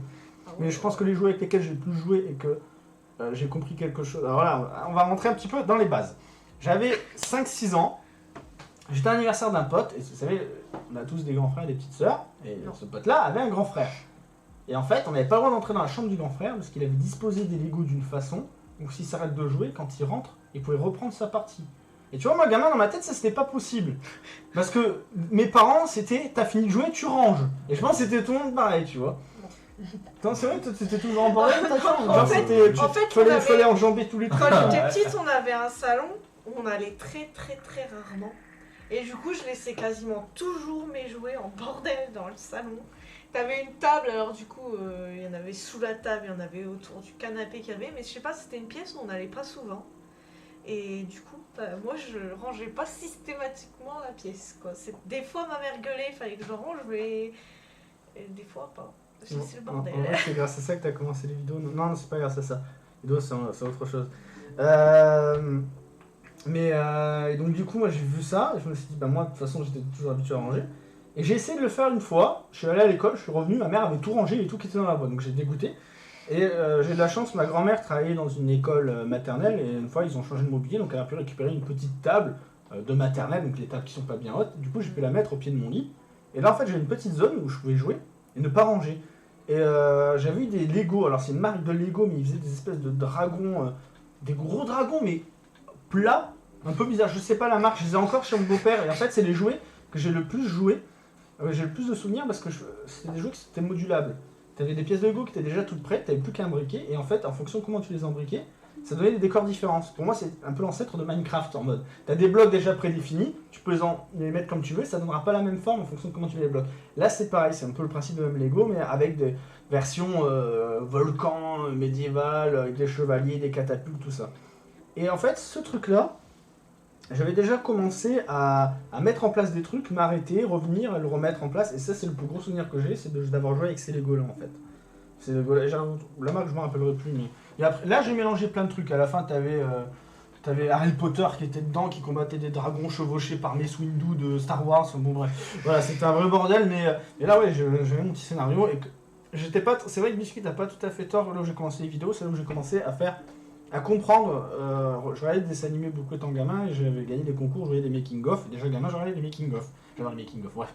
Mais je pense que les jeux avec lesquels j'ai le plus joué et que j'ai compris quelque chose. Alors voilà, on va rentrer un petit peu dans les bases. J'avais 5-6 ans. J'étais à l'anniversaire d'un pote. Et vous savez, on a tous des grands frères et des petites sœurs. Et Non. ce pote-là avait un grand frère. Et en fait, on n'avait pas le droit d'entrer dans la chambre du grand frère parce qu'il avait disposé des Legos d'une façon. Donc s'il s'arrête de jouer, quand il rentre, il pouvait reprendre sa partie. Et tu vois, moi, gamin, dans ma tête, ça c'était pas possible. Parce que mes parents, c'était t'as fini de jouer, tu ranges. Et je pense que c'était tout le monde pareil, tu vois. Attends, c'est vrai, t'étais toujours en bordel ta chambre. En Genre, fait- c'était. en fait, fallait, on avait- fallait enjamber tous les trucs. Quand j'étais petite, on avait un salon où on allait très rarement. Et du coup, je laissais quasiment toujours mes jouets en bordel dans le salon. T'avais une table, alors du coup, il y en avait sous la table, il y en avait autour du canapé qu'il y avait. Mais je sais pas, c'était une pièce où on n'allait pas souvent. Et du coup, moi, je rangeais pas systématiquement la pièce, quoi. Des fois, ma mère gueulait, il fallait que je range, mais des fois pas. Parce que c'est le bordel. En vrai, c'est grâce à ça que t'as commencé les vidéos. Non, c'est pas grâce à ça. Les vidéos, c'est autre chose. Et donc, du coup, moi, j'ai vu ça. Et je me suis dit, bah, moi, de toute façon, j'étais toujours habitué à ranger. Et j'ai essayé de le faire une fois. Je suis allé à l'école, je suis revenu. Ma mère avait tout rangé et tout qui était dans la boîte. Donc, j'ai dégoûté. Et j'ai de la chance, ma grand-mère travaillait dans une école maternelle. Et une fois, ils ont changé de mobilier. Donc, elle a pu récupérer une petite table de maternelle. Donc, les tables qui sont pas bien hautes. Du coup, j'ai pu la mettre au pied de mon lit. Et là, en fait, j'ai une petite zone où je pouvais jouer et ne pas ranger. Et j'avais eu des Lego, alors c'est une marque de Lego, mais ils faisaient des espèces de dragons, des gros dragons, mais plats, un peu bizarre. Je sais pas la marque, je les ai encore chez mon beau-père, et en fait, c'est les jouets que j'ai le plus joué. J'ai le plus de souvenirs parce que c'était des jouets qui étaient modulables. Tu avais des pièces de Lego qui étaient déjà toutes prêtes, tu n'avais plus qu'à imbriquer, et en fait, en fonction de comment tu les imbriquais, ça donnait des décors différents. Pour moi, c'est un peu l'ancêtre de Minecraft en mode. T'as des blocs déjà prédéfinis, tu peux les mettre comme tu veux, ça donnera pas la même forme en fonction de comment tu les bloques. Là, c'est pareil, c'est un peu le principe de même Lego, mais avec des versions volcan, médiéval, avec des chevaliers, des catapultes, tout ça. Et en fait, ce truc-là, j'avais déjà commencé à mettre en place des trucs, m'arrêter, revenir, le remettre en place. Et ça, c'est le plus gros souvenir que j'ai, c'est d'avoir joué avec ces Lego-là, en fait. C'est la marque, je ne me rappellerai plus. Mais... Et après, là, j'ai mélangé plein de trucs. À la fin, t'avais Harry Potter qui était dedans, qui combattait des dragons chevauchés par Mace Windu de Star Wars. Bon, bref. Voilà, c'était un vrai bordel. Mais et là, ouais, j'avais mon petit scénario. Et j'étais pas... C'est vrai que Biscuit n'a pas tout à fait tort. Là où j'ai commencé les vidéos, c'est là où j'ai commencé à comprendre. Je regardais des dessins animés beaucoup étant gamin et j'avais gagné des concours, je voyais des making-of. Déjà gamin, je regardais des making-of. J'avais les making-of, bref.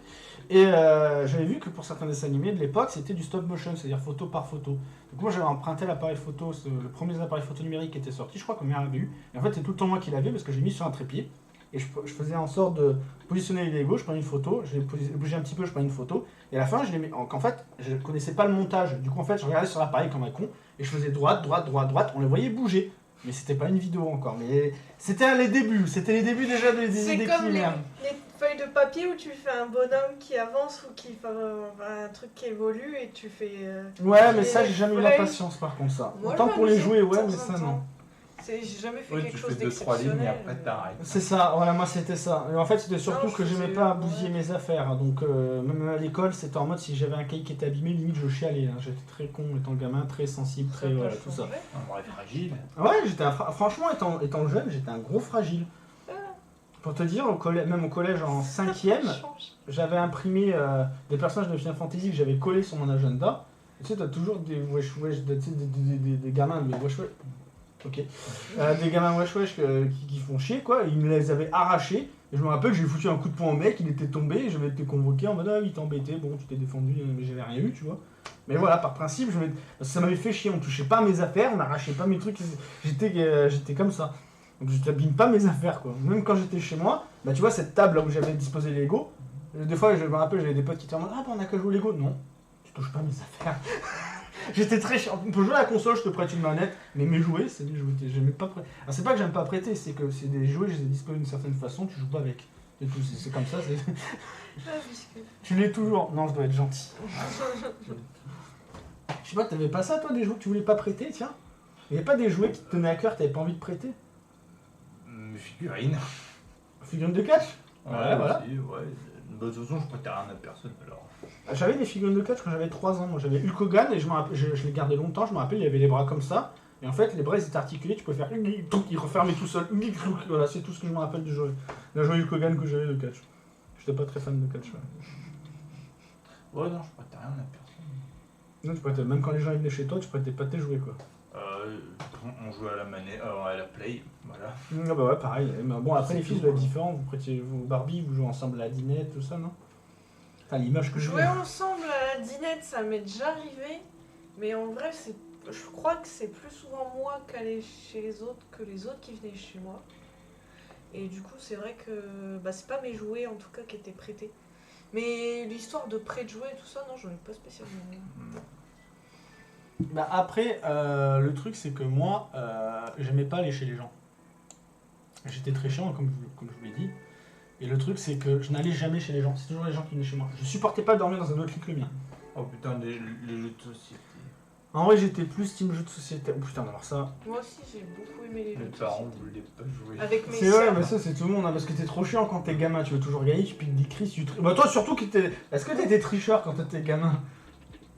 Et j'avais vu que pour certains dessins animés de l'époque, c'était du stop motion, c'est-à-dire photo par photo. Donc moi j'avais emprunté l'appareil photo, le premier appareil photo numérique qui était sorti, je crois que ma mère avait eu. Et en fait, c'est tout le temps moi qui l'avais parce que j'ai mis sur un trépied. Et je faisais en sorte de positionner les Lego, je prenais une photo, je les bougeais un petit peu, je prenais une photo. Et à la fin, en fait, je connaissais pas le montage. Du coup, en fait, je regardais sur l'appareil comme un con et je faisais droite, droite, droite, droite. On les voyait bouger. Mais c'était pas une vidéo encore. Mais c'était les débuts. C'était les débuts déjà des idées comme primaires. les feuilles de papier où tu fais un bonhomme qui avance ou qui fait un truc qui évolue et tu fais. Ouais, mais ça, j'ai jamais eu la patience par contre, ça. Moi, Autant je pour les m'amusais jouer, de ouais, temps mais en ça, temps. non. J'ai jamais fait Oui, quelque tu chose fais 2-3 lignes et d'exceptionnel. après t'arrêtes. C'est ça, voilà, moi c'était ça. Et en fait, c'était surtout Non, je que j'aimais faisais, pas ouais. bousiller mes affaires. Donc, même à l'école, c'était en mode si j'avais un cahier qui était abîmé, limite je chialais. Hein. J'étais très con étant gamin, très sensible, très. Voilà, tout ça. On est fragile. Ouais, franchement, étant jeune, j'étais un gros fragile. Pour te dire, même au collège en 5ème, j'avais imprimé des personnages de Final Fantasy que j'avais collés sur mon agenda. Et tu sais, t'as toujours des wesh wesh, des gamins de wesh wesh. Ok. Des gamins wesh wesh qui font chier quoi. Ils me les avaient arrachés. Et je me rappelle, j'ai foutu un coup de poing au mec, il était tombé. Et j'avais été convoqué en mode ah, il t'embêtait, bon, tu t'es défendu, mais j'avais rien eu, tu vois. Mais voilà, par principe, ça m'avait fait chier. On touchait pas à mes affaires, on n'arrachait pas mes trucs. J'étais comme ça. Donc je t'abîme pas mes affaires quoi. Même quand j'étais chez moi, bah tu vois cette table là où j'avais disposé les Lego, des fois je me rappelle j'avais des potes qui étaient en mode ah bah on a qu'à jouer Lego. Non, tu touches pas mes affaires. J'étais très chiant. On peut jouer à la console, je te prête une manette, mais mes jouets, c'est des jouets. J'aimais pas prêter. Alors c'est pas que j'aime pas prêter, c'est que c'est des jouets, je les ai disposés d'une certaine façon, tu joues pas avec. C'est tout, c'est comme ça. Tu l'es toujours. Non, je dois être gentil. Je sais pas, t'avais pas ça toi, des jouets que tu voulais pas prêter, tiens. Il y avait pas des jouets qui te tenaient à cœur, t'avais pas envie de prêter? Mes figurines. Figurines de catch? Ouais, voilà. Aussi, ouais. De toute façon, je prêtais rien à personne alors. J'avais des figurines de catch quand j'avais 3 ans. Moi j'avais Hulk Hogan et je les gardais longtemps. Je me rappelle, il y avait les bras comme ça. Et en fait, les bras ils étaient articulés. Tu peux faire. Il refermait tout seul. Voilà, c'est tout ce que je me rappelle du jeu. Le jeu Hulk Hogan que j'avais de catch. J'étais pas très fan de catch. Ouais, non, je prêtais rien à personne. Non, tu prêtais. Même quand les gens venaient chez toi, tu prêtais pas tes jouets quoi. On jouait à la manette, à la play, voilà. Ah bah ouais, pareil. Mais bon, après les filles, ça doit être différent. Vous prêtiez vos Barbie, vous jouez ensemble à la dinette, tout ça, non? Enfin, l'image que je Jouer ensemble à la dinette, ça m'est déjà arrivé. Mais en vrai, je crois que c'est plus souvent moi qui allais chez les autres que les autres qui venaient chez moi. Et du coup, c'est vrai que c'est pas mes jouets en tout cas qui étaient prêtés. Mais l'histoire de prêt de jouets et tout ça, non, j'en ai pas spécialement. Bah après, le truc c'est que moi, j'aimais pas aller chez les gens. J'étais très chiant, comme je vous l'ai dit. Et le truc c'est que je n'allais jamais chez les gens, c'est toujours les gens qui venaient chez moi. Je supportais pas dormir dans un autre lit que le mien. Oh putain, les jeux de société. En vrai, j'étais plus team jeu de société. Oh putain, alors ça. Moi aussi, j'ai beaucoup aimé les jeux Mes de parents société. voulaient pas jouer. Avec mes C'est vrai, sœurs. mais ça c'est tout le monde, hein, parce que t'es trop chiant quand t'es gamin, tu veux toujours gagner, tu piques des crises, Bah toi surtout qui t'es. Est-ce que t'étais tricheur quand t'étais gamin?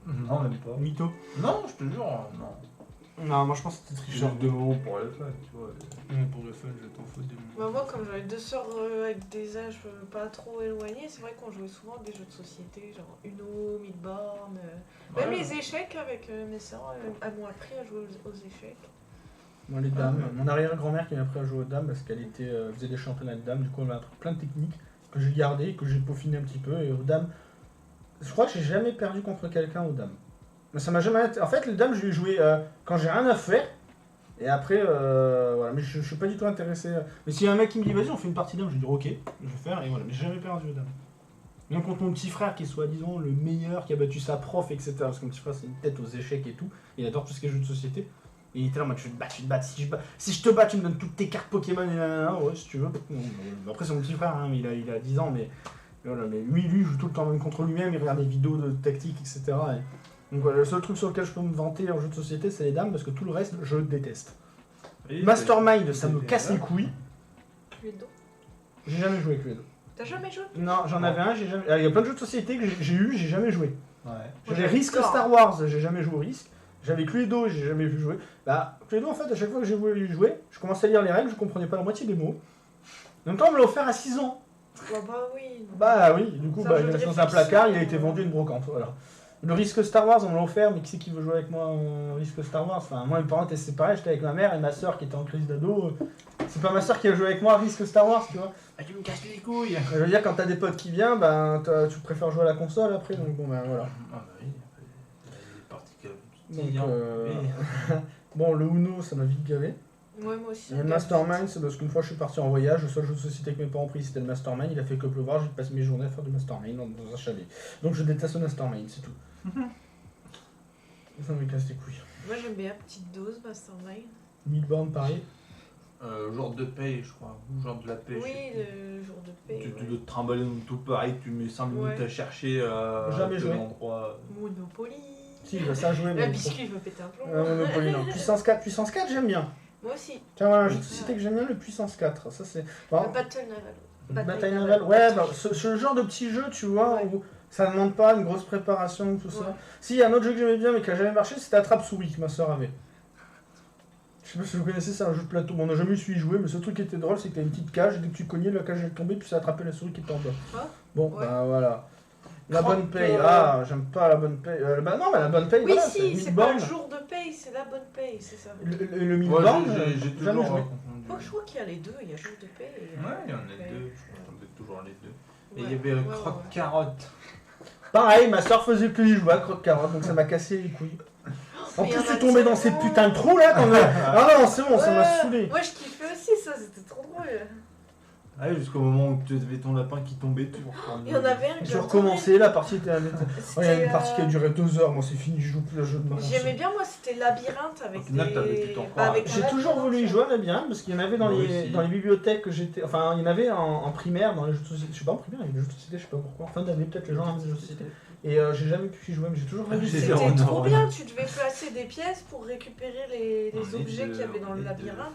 Non, même pas. Mytho. Non, je te jure, non. Non, moi je pense que t'étais tricheur. Genre 2 euros pour le fun, tu vois. Pour le fun, je t'en fous des Moi, comme j'avais 2 sœurs avec des âges pas trop éloignés, c'est vrai qu'on jouait souvent à des jeux de société, genre Uno, Midborn. Même Ouais. les échecs avec mes sœurs, elles m'ont appris à jouer aux échecs. Moi les dames, mon arrière-grand-mère qui m'a appris à jouer aux dames parce qu'elle faisait des championnats de dames, du coup elle m'a appris plein de techniques que j'ai gardées, que j'ai peaufiné un petit peu, et aux dames, je crois que j'ai jamais perdu contre quelqu'un aux dames. Mais ça m'a jamais... En fait les dames je vais jouer quand j'ai rien à faire, et après, voilà, mais je suis pas du tout intéressé. Mais s'il y a un mec qui me dit vas-y on fait une partie dames, je vais dire ok, je vais faire, et voilà, mais j'ai jamais perdu aux dames. Même contre mon petit frère qui est soi-disant le meilleur, qui a battu sa prof, etc. Parce que mon petit frère c'est une tête aux échecs et tout, il adore tout ce qui est jeux de société. Et il était là, moi, tu te bats. Si je te bats, tu me donnes toutes tes cartes Pokémon et nanana, ouais, si tu veux. Après, c'est mon petit frère, hein, mais il a 10 ans, mais voilà, mais lui, il joue tout le temps même contre lui-même, il regarde des vidéos de tactique, etc. Donc voilà, le seul truc sur lequel je peux me vanter en jeu de société, c'est les dames, parce que tout le reste, je déteste. Et Mastermind, ça me casse les couilles. Cluedo. J'ai jamais joué avec Cluedo. T'as jamais joué? Non, j'en avais un, j'ai jamais. Il y a plein de jeux de société que j'ai jamais joué. Ouais. J'avais j'adore. Risk Star Wars, j'ai jamais joué au Risk. J'avais Cluedo, j'ai jamais vu jouer. Bah, Cluedo, en fait, à chaque fois que j'ai voulu jouer, je commençais à lire les règles, je comprenais pas la moitié des mots. En même temps, on me l'a offert à 6 ans. Bah oui. Bah oui, du coup, C'est un jeu il de est dans un réflexion. placard, il a été vendu à une brocante, voilà. Le Risk Star Wars, on me l'a offert, mais qui c'est qui veut jouer avec moi en Risk Star Wars? Enfin, moi, mes parents étaient séparés, j'étais avec ma mère et ma soeur qui était en crise d'ado. C'est pas ma soeur qui a joué avec moi à Risk Star Wars, tu vois. Ah, tu me casses les couilles. Je veux dire, quand t'as des potes qui viennent, ben, tu préfères jouer à la console après, donc bon, ben voilà. Ah bah oui, il y a des parties que Donc, oui. bon, le Uno, ça m'a vite gavé. Ouais, moi aussi. Et le Mastermind, c'est parce qu'une fois je suis parti en voyage, le seul jeu de société que mes parents ont pris c'était le Mastermind, il a fait que pleuvoir, j'ai passé mes journées à faire du Mastermind dans un chalet. Donc je déteste le Mastermind, c'est tout. Ça me casse les couilles. Moi j'aime bien petite dose Mastermind. 1000 bornes pareil. Jour de paye, je crois. Ou genre de la paye. je sais Oui, plus. le jour de paix. Tu ouais. dois te trimballer dans tout pareil, tu mets 5 minutes Ouais. à chercher Jamais quel joué. endroit. Monopoly. Si, il va ça jouer, La mais. biscuit veut péter un plomb. Monopoly, non. Puissance 4, j'aime bien. Moi aussi. Tiens, voilà, un jeu de société que j'aime bien, le Puissance 4. Ça, c'est. Bon, Le Battle Naval. Bataille navale, ouais, bah, ce genre de petit jeu, tu vois, Ouais. où ça ne demande pas une grosse préparation, tout ça. Ouais. Si, il y a un autre jeu que j'aimais bien, mais qui a jamais marché, c'était Attrape-souris, que ma soeur avait. Je sais pas si vous connaissez, c'est un jeu de plateau. Bon, on n'a jamais su y jouer, mais ce truc qui était drôle, c'est que t'as une petite cage, et dès que tu cognais, la cage elle tombait, puis ça attrapait la souris qui était en bas. Ah, Bon, ouais. bah voilà. La Croque, bonne paye, j'aime pas la bonne paye. Bah non, mais la bonne paye, Oui, voilà, si, 1000 c'est pas bornes. le jour de paye, c'est la bonne paye, c'est ça. Le 1000 Ouais, bornes, j'ai jamais toujours joué. confondu. Oh, je crois qu'il y a les deux, il y a jour de paye et. Ouais, il y en a paye. deux, je confonds toujours les deux. Et Ouais, il y avait ouais, croque-carotte. Pareil, ma soeur faisait que y jouer à croque-carotte, donc ça m'a cassé les couilles. En Mais il y plus, en a tu tombais dans ces tellement. putains de trous là quand même. Ah non, c'est bon, ça m'a Ouais. saoulé. Moi je kiffais aussi ça, c'était trop drôle. Ouais, jusqu'au moment où tu avais ton lapin qui tombait, tu reprends. Il y en avait un que J'ai recommencé, la partie était. Oh, il y a une partie qui a C'était, duré 2 heures, moi c'est fini, je joue plus le jeu de mort. J'aimais bien moi, c'était labyrinthe avec Au final, des. t'avais plus ton bah, corps. avec un J'ai toujours labyrinthe. voulu y jouer à Labyrinthe parce qu'il y en avait dans Moi les, aussi. dans les bibliothèques que j'étais. Enfin, il y en avait en primaire, dans les jeux de société. Je sais pas en primaire, il y avait des jeux de société, je sais pas pourquoi. En fin d'année, peut-être les gens avaient des jeux de société. Et j'ai jamais pu y jouer, mais j'ai toujours voulu. J'ai C'était zéro trop neurone. bien, tu devais placer des pièces pour récupérer les On est objets deux, qu'il y avait dans on le est labyrinthe.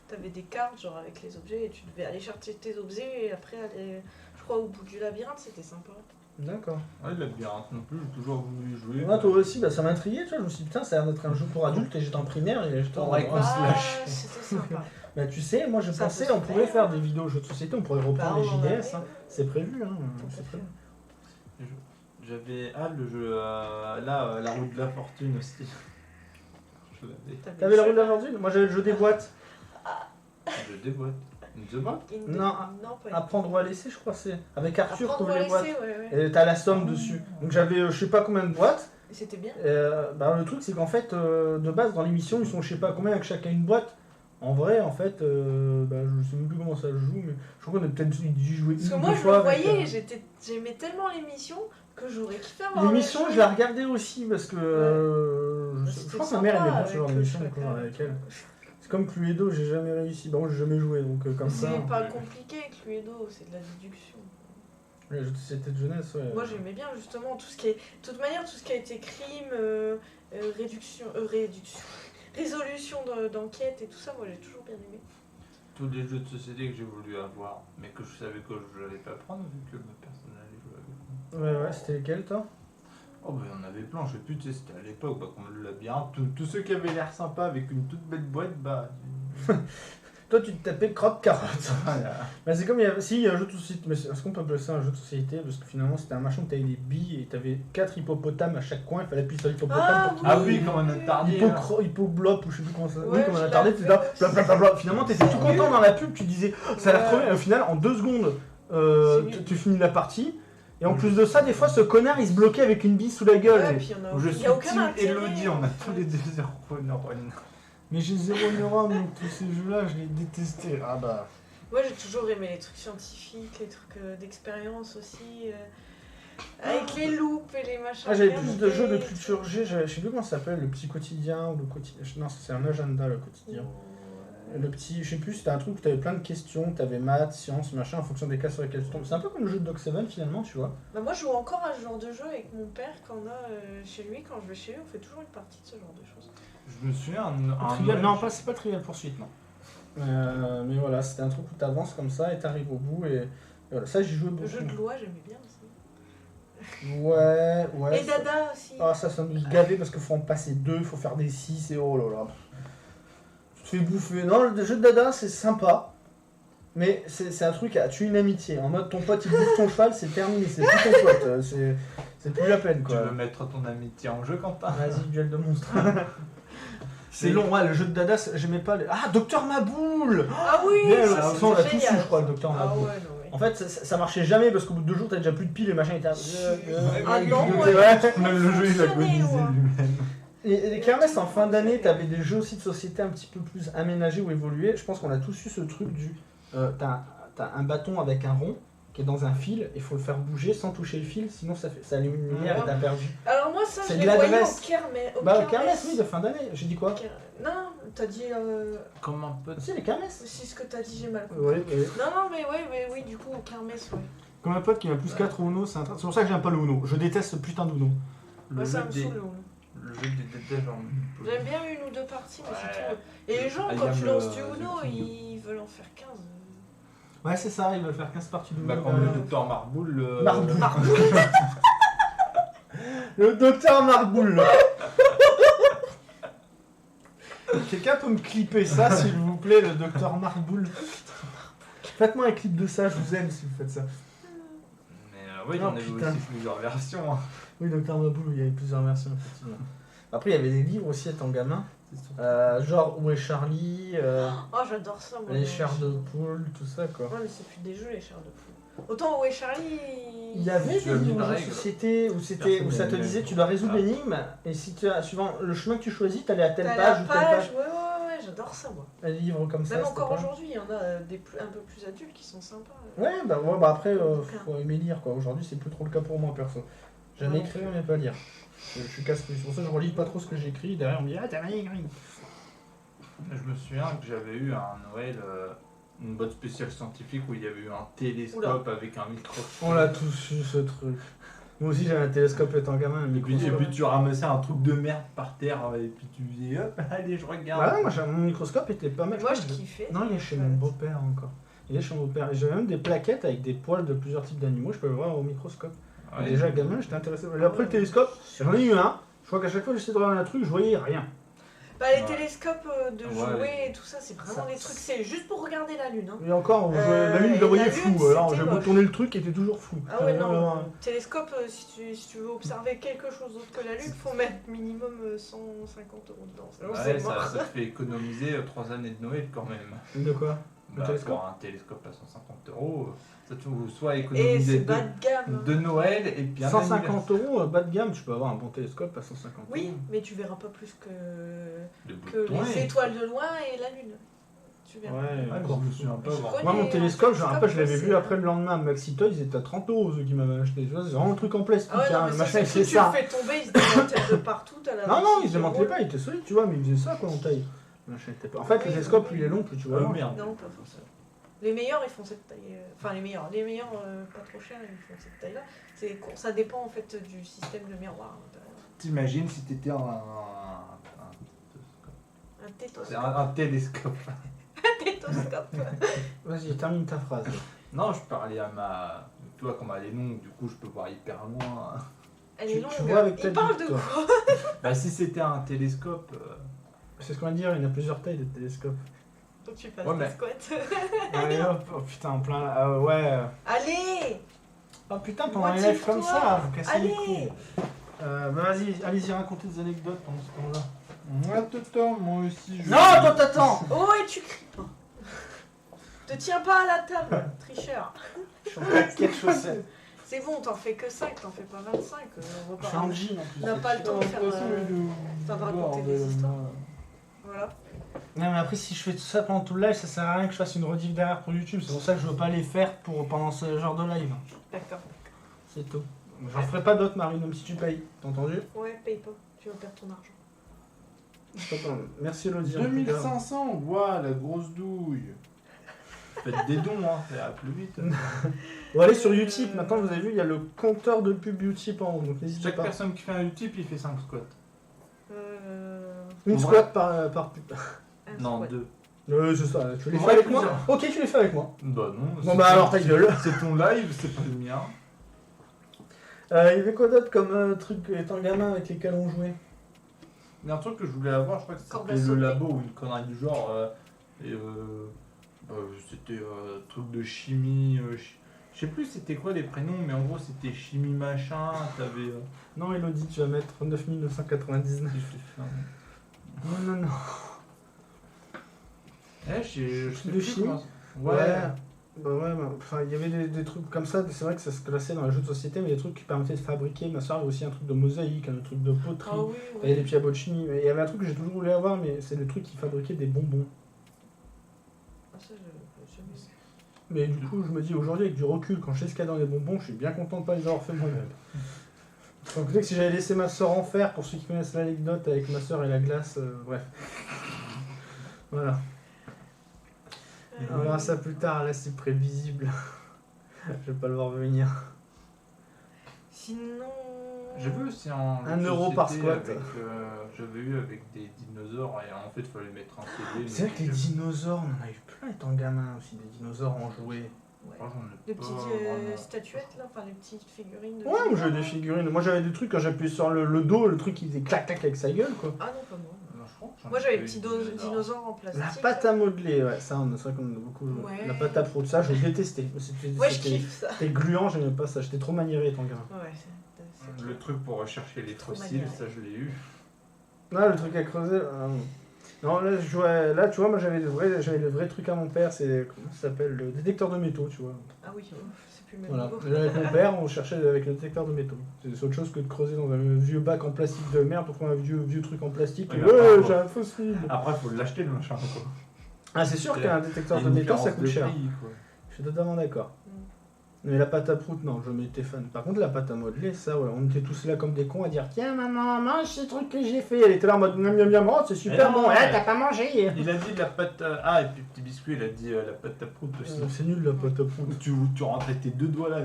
T'avais des cartes genre avec les objets et tu devais aller chercher tes objets et après aller, je crois au bout du labyrinthe, c'était sympa. D'accord. Ouais, le labyrinthe non plus, j'ai toujours voulu y jouer. Moi, toi aussi, bah, ça m'intriguait, tu vois. Je me suis dit, putain, ça a l'air d'être un jeu pour adultes et j'étais en primaire et j'étais en Ouais, oh, se Ah, lâche. c'était sympa. Bah, tu sais, moi je Ça pensais, peut se on pourrait faire. faire des vidéos jeux de société, on pourrait reprendre Bah, les on en JDS. avait, Hein. C'est prévu, hein. Tout à C'est fait. prévu. J'avais. Ah, le jeu. Là, la roue de la fortune aussi. Je l'avais. T'avais la roue de la fortune? Moi j'avais le jeu des boîtes. Je déboîte. Une The Boîte. Non, pas Apprendre ou à laisser, je crois, c'est. Avec Arthur, Apprendre comme à les boîtes. laisser, ouais. Et t'as la somme dessus. Donc j'avais je sais pas combien de boîtes. Et c'était bien. Bah, le truc c'est qu'en fait, de base dans l'émission, ils sont je sais pas combien avec chacun une boîte. En vrai, en fait, bah, je sais même plus comment ça se joue, mais je crois qu'on a peut-être dû jouer Parce que une ou moi deux je fois. le avec, voyais, j'aimais tellement l'émission que j'aurais kiffé avoir l'émission, le jeu. je la regardais aussi parce que je C'était crois que ma mère aimait sympa bien ce genre avec d'émission le quand chacun. avec elle. C'est comme Cluedo, j'ai jamais réussi. Bon, j'ai jamais joué donc comme ça. C'est pas compliqué Cluedo, c'est de la déduction. Les jeux de société de jeunesse, ouais. Moi j'aimais bien justement tout ce qui est. De toute manière, tout ce qui a été crime, réduction, résolution d'enquête et tout ça, moi j'ai toujours bien aimé. Tous les jeux de société que j'ai voulu avoir, mais que je savais que je n'allais pas prendre vu que ma personne allait jouer avec moi. Ouais, c'était lequel toi? Oh bah il y en avait plein, je sais plus, tu sais, c'était à l'époque, bah, comme le labyrinthe, tous ceux qui avaient l'air sympa avec une toute belle boîte, bah... Toi, tu te tapais croque-carotte. Voilà. Bah, c'est comme il y a, si, il y a un jeu de société, mais est-ce qu'on peut appeler ça un jeu de société? Parce que finalement, c'était un machin où t'avais des billes et t'avais 4 hippopotames à chaque coin, il fallait appuyer sur l'hippopotame Ah, pour qu'il- Ah oui, comme un attardé. Hippoblop ou je sais plus comment ça. Ouais, Oui, comme un je attardé, l'ai tu fait là, aussi. blablabla. Finalement, t'étais tout content dans la pub, tu disais ça a l'air trop bien. Et au final, en 2 secondes, C'est nul. tu finis la partie. Et en plus de ça, des fois, ce connard il se bloquait avec une bille sous la gueule. Ouais, Et- puis Je il suis y a aucun team intérêt. Elodie, on a tous les deux zéro neurones. Mais j'ai 0 neurones, donc tous ces jeux-là, je les détestais. Ah bah. Moi j'ai toujours aimé les trucs scientifiques, les trucs d'expérience aussi. Avec les loupes et les machins. Ah, j'avais bien plus de jeux de montés, culture tout. G, je sais plus comment ça s'appelle, le petit quotidien ou le quotidien. Non, c'est un agenda le quotidien. Le petit, je sais plus, c'était un truc où t'avais plein de questions, t'avais maths, sciences, machin, en fonction des cas sur lesquels tu tombes. C'est un peu comme le jeu de Dog 7 finalement, tu vois. Bah moi je joue encore à ce genre de jeu avec mon père quand on a chez lui, quand je vais chez lui, on fait toujours une partie de ce genre de choses. Je me souviens. Trivial, non, pas, c'est pas Trivial Poursuite, non. Mais voilà, c'était un truc où t'avances comme ça et t'arrives au bout et voilà, ça j'y jouais Le beaucoup. jeu de loi j'aimais bien aussi. Ouais. Et Dada aussi. Ah, ça nous gavait parce qu'il faut en passer 2, il faut faire des 6 et oh là là. Tu te fais bouffer. Non, le jeu de Dada c'est sympa, mais c'est un truc à tuer une amitié. En mode ton pote il bouffe ton cheval, c'est terminé, c'est plus ton pote, c'est plus la peine Tu quoi. veux mettre ton amitié en jeu, Quentin? Vas-y, duel de monstres. C'est long, ouais, le jeu de Dada, j'aimais pas. Ah, Docteur Maboule. Ah oui, Bien, ça, de toute c'est façon, on l'a tous génial. eu, je crois, le Docteur Ah Maboule. ouais, non, ouais. En fait, ça marchait jamais parce qu'au bout de 2 jours, t'as déjà plus de piles et machin. Ah non, ouais. Même le jeu il a Fonctionner, agonisé ouais. lui-même. Et les kermesses en fin d'année, t'avais des jeux aussi de société un petit peu plus aménagés ou évolués. Je pense qu'on a tous eu ce truc du. T'as un bâton avec un rond qui est dans un fil, il faut le faire bouger sans toucher le fil, sinon ça allume une lumière et t'as perdu. Alors moi ça C'est je de l'ai voyé l'adresse. au kermesse. Bah, kermesse, oui, de fin d'année. J'ai dit quoi? Non, t'as dit... Comment peut Si, les kermesses. C'est ce que t'as dit, j'ai mal compris. Ouais, Non, mais oui, du coup au kermesse, ouais. Comme un pote qui m'a plus 4 au Uno, c'est pour ça que j'aime pas le Uno. Je déteste ce putain d'Uno. Bah, ça me saoule. Le jeu des détails en J'aime bien une ou deux parties, mais c'est Ouais. tout. Et les gens, Ah, quand il y a tu le- lances du le Uno, film. ils veulent en faire 15. Ouais, c'est ça, ils veulent faire 15 parties d'Uno. Bah, comme le docteur Marboule. Marboule. Le docteur Marboule. Quelqu'un peut me clipper ça, s'il vous plaît, le docteur Marboule. Faites-moi un clip de ça, je vous aime si vous faites ça. Mais oui, Oh, j'en ai vu putain. aussi plusieurs versions. Hein. Oui, docteur Marboule, il y avait plusieurs versions, effectivement. Après, il y avait des livres aussi étant gamin. Genre Où est Charlie, Oh, j'adore ça, moi. Les chairs de poule, tout ça quoi. Ouais, mais c'est plus des jeux, les chairs de poule. Autant Où est Charlie Il y avait Tu des as mis livres une de règle. société où Personne ça te n'aimait disait bien. tu dois résoudre Ah. l'énigme et si tu as, suivant le chemin que tu choisis, t'allais à telle T'as page la ou telle page. ouais, j'adore ça, moi. Un livre comme ça. Même c'était encore pas- aujourd'hui, il y en a des un peu plus adultes qui sont sympas. Ouais, bah après, faut aimer lire quoi. Aujourd'hui, c'est plus trop le cas pour moi perso. J'aime Ouais, non écrire, plus. mais pas lire. Je suis casse-couille. C'est pour ça que je relis pas trop ce que j'écris. Derrière, on me dit ah, t'as rien écrit. Je me souviens que j'avais eu à Noël une boîte spéciale scientifique où il y avait eu un télescope avec un microscope. On l'a tous eu ce truc. Moi aussi, j'avais un télescope étant gamin. Un Et puis microscope. tu ramassais un truc de merde par terre et puis tu disais hop, allez, je regarde. Bah ouais, moi, mon microscope était pas mal. Moi, je je crois que kiffais. Non, il est chez mon beau-père encore. Il est chez mon beau-père. Et j'avais même des plaquettes avec des poils de plusieurs types d'animaux. Je peux le voir au microscope. Ouais. Déjà, gamin, j'étais intéressé. Et après, le télescope, j'en ai eu un. Je crois qu'à chaque fois que j'essayais de regarder un truc, je voyais rien. Bah, les Ouais. télescopes de Ouais. jouets et tout ça, c'est vraiment Ça- des trucs, c'est juste pour regarder la lune. Hein. Et encore, la lune, je et la voyais la floue. lune, Alors, c'était j'ai beau moche. tourner le truc, il était toujours flou. Ah ouais, J'avais non, vraiment- télescope, si tu veux observer quelque chose d'autre que la lune, faut mettre minimum 150 € dedans. Sinon, Ouais, c'est ça, mort. ça te fait économiser 3 années de Noël quand même. De quoi? Le Bah, télescope pour un télescope à 150 €, ça te fait soit Et économiser c'est bas de gamme. de Noël et puis un 150 €, bas de gamme, tu peux avoir un bon télescope à 150 €. Oui, mais tu verras pas plus que Le bout que de ton les nez. étoiles de loin et la lune. Tu verras. Ouais, Ouais, encore. je me souviens pas Je avoir. crois- Moi, mon Et télescope, je me un rappelle, je l'avais télescope, vu c'est- après le lendemain à Maxi Toys, il était à 30 € ceux qui m'avaient acheté. Tu vois, c'est vraiment un truc en plastique, Ah ouais, non, hein, mais le ça, machin, c'est c'est que tu ça. le fais tomber, il se démantèle de partout. T'as la Non, non, réussite il se de démantelait rôle. pas, il était solide, tu vois, mais il faisait ça quoi en taille. Le machin était pas- En fait, le télescope, plus il est long, plus tu vois. Oh loin. merde. Non, pas forcément. Les meilleurs, ils font cette taille. Enfin, les meilleurs pas trop chers, ils font cette taille-là. Ça dépend en fait du système de miroir. à l'intérieur. T'imagines si t'étais Un c'est tétoscope. un télescope. Un tétoscope. Vas-y, termine ta phrase. Non, je parlais à ma. Tu vois, comme elle est longue, du coup, je peux voir hyper loin. Elle Tu- est longue. tu vois avec ta Il parle bite, de toi. quoi? Bah, si c'était un télescope. C'est ce qu'on va dire, il y a plusieurs tailles de télescopes. Donc tu passes Ouais, des mais- squats. Allez hop, oh putain, en plein. Ouais. Allez! Oh putain, pendant les lives comme Motive-toi. ça, vous cassez les Allez! couilles. Bah vas-y, allez-y, racontez des anecdotes pendant ce temps-là. Moi, t'attends, moi aussi. Je... Non, toi t'attends. Oh, et tu cries pas. Te tiens pas à la table, tricheur. Je suis en quelque chose. C'est bon, t'en fais que 5, t'en fais pas 25. On va Je suis en pas... jean en plus. On n'a pas le temps de faire. Enfin, de raconter des histoires. Voilà. Non mais après si je fais tout ça pendant tout le live, ça sert à rien que je fasse une rediff derrière pour YouTube. C'est pour ça que je veux pas les faire pendant ce genre de live. D'accord. C'est tout. J'en ferai pas d'autres, Marine, même si tu payes. T'as entendu? Ouais, paye pas, tu vas perdre ton argent. Attends, merci Elodie. en tout cas. 2500, ouah, la grosse douille. Faites des dons, hein, ça ira plus vite. Bon, allez sur Utip, maintenant vous avez vu, il y a le compteur de pub Utip en haut, donc n'hésitez Chaque pas. personne qui fait un Utip, il fait 5 squats. Une En squat par pub. Un Non, squat. 2. C'est ça, tu les En fais vrai, avec moi? plusieurs. Ok, tu les fais avec moi. Bah non. Bon c'est bah ton- alors ta gueule. C'est ton live, c'est pas le mien. Il y avait quoi d'autre comme truc étant gamin avec lesquels on jouait? Il y a un truc que je voulais avoir, je crois que Corde à c'était le sauter. labo ou une connerie du genre. C'était truc de chimie. Je sais plus c'était quoi les prénoms, mais en gros c'était chimie machin. T'avais. Non Elodie, tu vas mettre 9999. Non, non, non. Je Truc sais de plus chimie. comment- Ouais. Bah ouais, enfin il y avait des trucs comme ça, c'est vrai que ça se classait dans les jeux de société, mais des trucs qui permettaient de fabriquer. Ma soeur avait aussi un truc de mosaïque, un truc de poterie. Ah oui, Il y a des oui. petits abots de chimie, mais il y avait un truc que j'ai toujours voulu avoir, mais c'est le truc qui fabriquait des bonbons. Ah, ça, je jamais vu. Mais du coup, je me dis aujourd'hui, avec du recul, quand je sais ce qu'il y a dans les bonbons, je suis bien content de pas les avoir fait moi-même. Donc, peut-être que si j'avais laissé ma soeur en faire, pour ceux qui connaissent l'anecdote avec ma soeur et la glace, bref. Voilà. On verra ça plus tard, là c'est prévisible. Je vais pas le voir venir. Sinon. J'ai vu aussi un. Un euro par société squat. avec, j'avais eu avec des dinosaures et en fait il fallait mettre un CD. C'est vrai que les dinosaures, on en a eu plein étant gamin aussi, des dinosaures en jouets. Ouais. Franchement, j'en ai Les pas petites vraiment. statuettes là, enfin les petites figurines. De Ouais, moi dinosaures, j'avais des là. figurines. Moi j'avais des trucs quand j'appuyais sur le dos, le truc qui faisait clac clac avec sa gueule quoi. Ah non, pas moi. Non, je crois que j'en Moi ai j'avais pas les eu petits de dinosaures en plastique. La pâte à modeler, ouais, ça, c'est vrai qu'on en a beaucoup. Ouais. La pâte à prout, ça, je détestais. Ouais, je kiffe ça. C'était gluant, j'aimais pas ça, j'étais trop maniéré étant gamin. Ouais, c'est Le truc pour rechercher les Trop fossiles, maniéré. ça je l'ai eu. Là, le truc à creuser. Non, là, je jouais, là, tu vois, moi j'avais le vrai truc à mon père, c'est. Comment ça s'appelle? Le détecteur de métaux, tu vois. Ah oui, c'est plus le même Voilà. niveau. Et là, avec mon père, on cherchait avec le détecteur de métaux. C'est autre chose que de creuser dans un vieux bac en plastique de merde pour trouver un vieux truc en plastique. Ouais, Et, mais après, j'ai un fossile. Après, faut l'acheter le machin quoi. Ah, c'est sûr Il y qu'un a détecteur Il y de a une métaux, ça différence coûte de cher. prix, quoi. Je suis totalement d'accord. Mm. Mais la pâte à prout, non, jamais été fan. Par contre, la pâte à modeler, ça, ouais, on était tous là comme des cons à dire tiens, maman, mange ce truc que j'ai fait. Elle était là en mode miam miam miam, oh, c'est super non, bon, ouais. t'as pas mangé. Il a dit de la pâte à... Ah, et puis petit biscuit, il a dit la pâte à prout aussi. C'est nul la pâte à prout. Tu rentrais tes deux doigts là.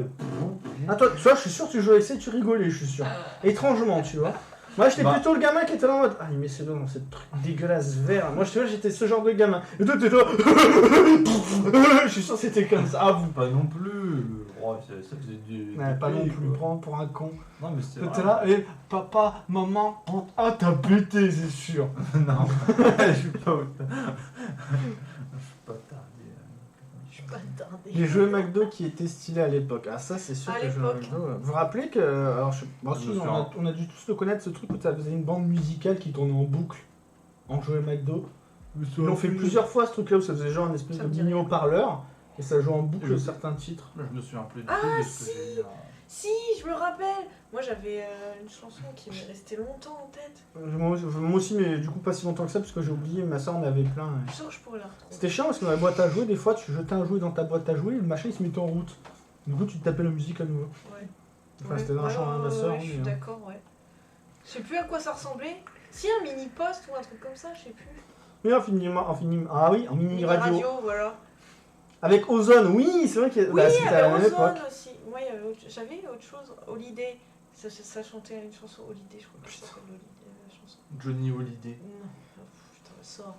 Ah, toi, tu vois, je suis sûr que tu jouais avec ça et tu rigolais, je suis sûr. Étrangement, tu vois. Moi, j'étais Bah. plutôt le gamin qui était là en mode ah, il met ses doigts dans ce truc dégueulasse vert. Moi, je j'étais ce genre de gamin. Et toi, t'es là. Je suis sûr que c'était comme ça. Ah, vous. Pas non plus. Oh, ça faisait du. Ouais, pas non pays, plus, quoi. prendre pour un con. Non, mais c'est. T'es vrai. là, et papa, maman, ah, t'as pété, c'est sûr. Non, je suis pas autant. Je suis pas tardé. Je suis pas attardée. Les jeux McDo qui étaient stylés à l'époque. Ah, ça, c'est sûr À que les jeux McDo. l'époque. Vous vous rappelez que. Alors, bon, Je si, me souviens. on a dû tous le connaître, ce truc où ça faisait une bande musicale qui tournait en boucle en jeu McDo. Ils l'ont fait plusieurs fois ce truc-là où ça faisait genre une espèce Ça de me dit mini rien. haut-parleur et ça jouait en boucle Je- certains titres. Je me souviens plus du Ah, tout de ce si. que j'ai eu. Si, je me rappelle. Moi j'avais une chanson qui m'est restée longtemps en tête. Moi aussi, mais du coup, pas si longtemps que ça parce que j'ai oublié, ma soeur en avait plein. Je suis sûre que je pourrais la retrouver. C'était chiant parce que dans la boîte à jouer, des fois, tu jetais un jouet dans ta boîte à jouer et le machin il se mettait en route. Du coup, tu te tapais la musique à nouveau. Ouais. Enfin, Ouais, c'était dans ouais, la chambre de ma ouais, soeur. ouais, je suis d'accord, ouais. Je sais plus à quoi ça ressemblait. Si, un mini-poste ou un truc comme ça, je sais plus. Oui, ah oui, en mini radio. Voilà. Avec Ozone, oui, c'est vrai que Oui, c'était à la même avec époque. Ozone aussi. Moi, j'avais autre chose, Holiday. Ça chantait une chanson Holiday, je crois que ça s'appelle Holiday, la chanson. Johnny Holiday. Non, oh, putain, sors.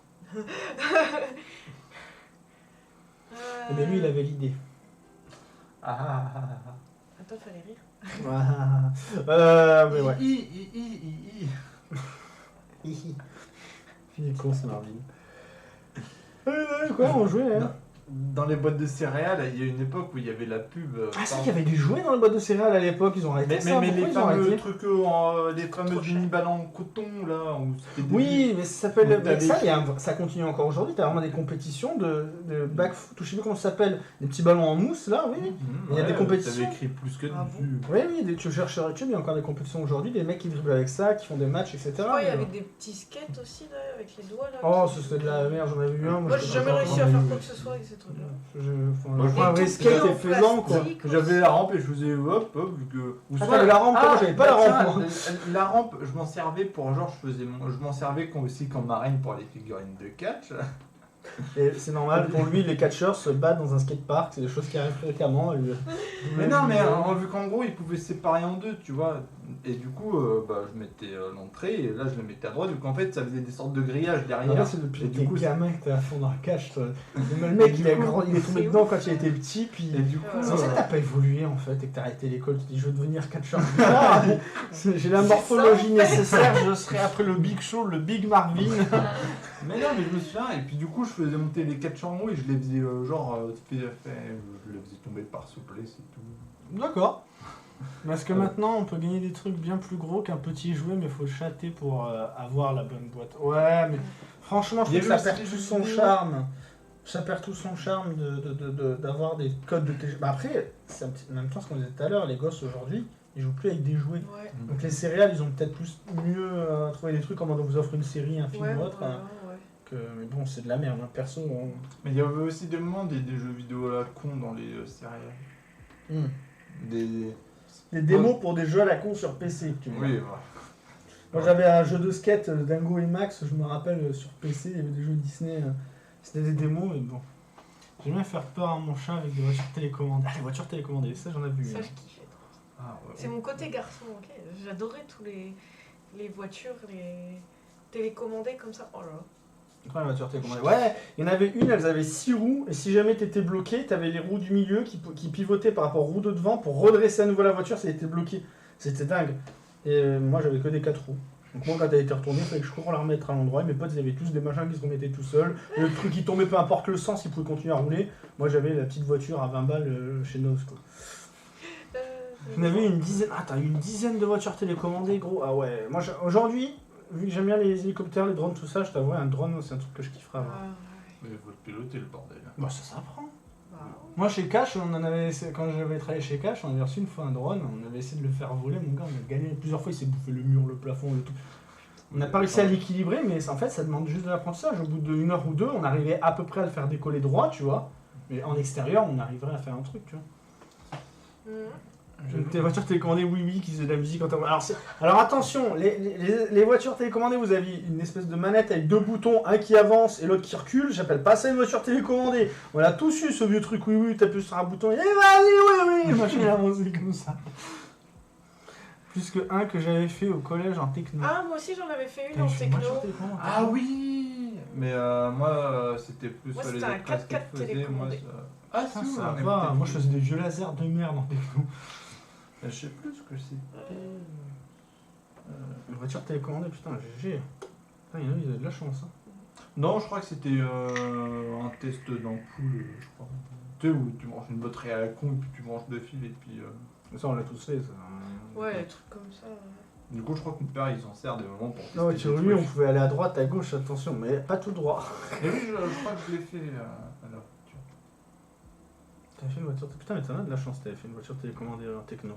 Eh bien, lui, il avait l'idée. Attends, fallait rire. Mais ouais. I. Il est con, ce Marvin. Quoi, on jouait, hein? Dans les boîtes de céréales, il y a une époque où il y avait la pub. Ah, c'est vrai qu'il y avait des jouets dans les boîtes de céréales à l'époque, ils ont arrêté Mais, ça. mais les Pourquoi ils ont fameux arrêté trucs, les fameux trop cher. mini-ballons en coton là, où c'était des Oui, mais ça s'appelle. Donc, mais t'avais- ça, ça continue encore aujourd'hui. T'as vraiment des compétitions de back foot, je sais plus comment ça s'appelle, des petits ballons en mousse là, oui. Il y a des compétitions. T'avais écrit plus que Ah dessus. Oui, tu cherches sur YouTube, il y a encore des compétitions aujourd'hui, des mecs qui dribblent avec ça, qui font des matchs, etc. Je crois qu'il y mais- avait des petits skates aussi, là, avec les doigts, là. Oh, qui- c'est de la merde, j'en avais vu un. Moi, j'ai jamais réussi à faire quoi que ce soit avec ces trucs. truc-là. Moi, je vois un vrai tout skate en et faisant quoi. plastique. J'avais la rampe et je faisais hop hop vu que. Ou Ah, t'avais la rampe, moi, j'avais pas la rampe, moi. La rampe, je m'en servais pour genre je m'en servais aussi comme marraine pour les figurines de catch. Et c'est normal, pour lui, les catcheurs se battent dans un skatepark, c'est des choses qui arrivent fréquemment. Mais non, mais vu qu'en gros ils pouvaient se séparer en deux, tu vois. Et du coup, je mettais l'entrée et là je le mettais à droite, vu qu'en fait ça faisait des sortes de grillages derrière. Là, c'est depuis Et que du t'es coup, gamin que t'es à fond dans le catch, toi. Le mec, il est tombé C'est dedans ouf. quand il était petit, puis. Et du coup, Ouais. C'est pour ça que t'as pas évolué en fait et que t'as arrêté l'école, tu te dis je veux devenir catcheur. Ah, j'ai la morphologie ça, en fait. nécessaire, je serai après le Big Show, le Big Marvin. mais non, mais je me souviens, et puis du coup je faisais monter les catchs en haut et je les faisais je les faisais tomber par souplesse et tout. D'accord. Parce que maintenant on peut gagner des trucs bien plus gros qu'un petit jouet, mais faut chatter pour avoir la bonne boîte. Ouais, mais franchement, je Il y trouve que a ça eu perd aussi tout des son vidéos. charme. Ça perd tout son charme d'avoir des codes de téléchargement. Bah après, c'est en même temps ce qu'on disait tout à l'heure, les gosses aujourd'hui, ils jouent plus avec des jouets. Ouais. Donc les céréales, ils ont peut-être mieux trouvé des trucs comme on vous offre une série, un film Ouais, ou autre. voilà, hein, ouais. mais bon, c'est de la merde, hein. Perso. Mais il y avait aussi des moments des jeux vidéo à la con dans les céréales. Des. Des démos pour des jeux à la con sur PC, tu vois. Oui, voilà. Moi j'avais un jeu de skate Dingo et Max, je me rappelle sur PC, il y avait des jeux Disney, c'était des démos, mais bon. J'aime bien faire peur à mon chat avec des voitures télécommandées. Ah, les voitures télécommandées, ça j'en ai vu. Ça, hein. je kiffais. Ah, ouais. C'est mon côté garçon, ok. J'adorais tous les voitures, les télécommandées comme ça. Oh là là. Quoi, les voitures télécommandées? Ouais, il y en avait une, elles avaient 6 roues, et si jamais t'étais bloqué, t'avais les roues du milieu qui pivotaient par rapport aux roues de devant pour redresser à nouveau la voiture si elle était bloquée. C'était dingue. Et moi j'avais que des 4 roues. Donc moi quand elle était retournée, il fallait que je cours la remettre à l'endroit, et mes potes ils avaient tous des machins qui se remettaient tout seuls. Et le truc qui tombait, peu importe le sens, ils pouvaient continuer à rouler. Moi j'avais la petite voiture à 20 balles chez Noz quoi. On avait une dizaine. Ah, t'as eu une dizaine de voitures télécommandées, gros. Ah ouais. Moi, aujourd'hui, vu que j'aime bien les hélicoptères, les drones, tout ça, je t'avoue, un drone, c'est un truc que je kifferais avoir. Mais il faut le piloter le bordel. Bah, ça s'apprend. Bah, Moi, chez Cash, on en avait. Quand j'avais travaillé chez Cash, on avait reçu une fois un drone. On avait essayé de le faire voler. Mon gars, on a gagné plusieurs fois. Il s'est bouffé le mur, le plafond, le tout. On n'a pas réussi à l'équilibrer, mais en fait, ça demande juste de l'apprentissage. Au bout d'une heure ou deux, on arrivait à peu près à le faire décoller droit, tu vois. Mais en extérieur, on arriverait à faire un truc, tu vois. Des voitures télécommandées, oui, qui faisaient de la musique en temps. Alors attention, les voitures télécommandées, vous avez une espèce de manette avec 2 boutons, un qui avance et l'autre qui recule. J'appelle pas ça une voiture télécommandée. On a tous eu ce vieux truc, oui, t'appuies sur un bouton et vas-y, oui, machin avancé comme ça. Plus que un que j'avais fait au collège en techno. Ah, moi aussi j'en avais fait une T'as en fait une techno. voiture télécommandée. Ah oui. Mais moi c'était plus Moi, les c'était un autres classes qui 4x4 le faisaient, télécommandé. moi, Ah Ça, si, ça on est va. peut-être- Moi, je faisais des vieux lasers de merde en techno. Je sais plus ce que c'était. Une voiture télécommandée, putain, GG. Putain, il y en a, ils avaient de la chance. Hein. Non, je crois que c'était un test d'ampoule, je crois. Tu sais, où tu branches une batterie à la con et puis tu branches 2 fils et puis. Mais ça, on l'a tous fait, ça. Ouais, des trucs comme ça. Du coup, je crois que mon père il s'en sert des moments pour tester. Non, des sur lui, trucs. on pouvait aller à droite, à gauche, attention, mais pas tout droit. Et oui, je crois que je l'ai fait à la voiture. T'avais fait une voiture. Putain, mais t'en as de la chance, t'avais fait une voiture télécommandée en techno.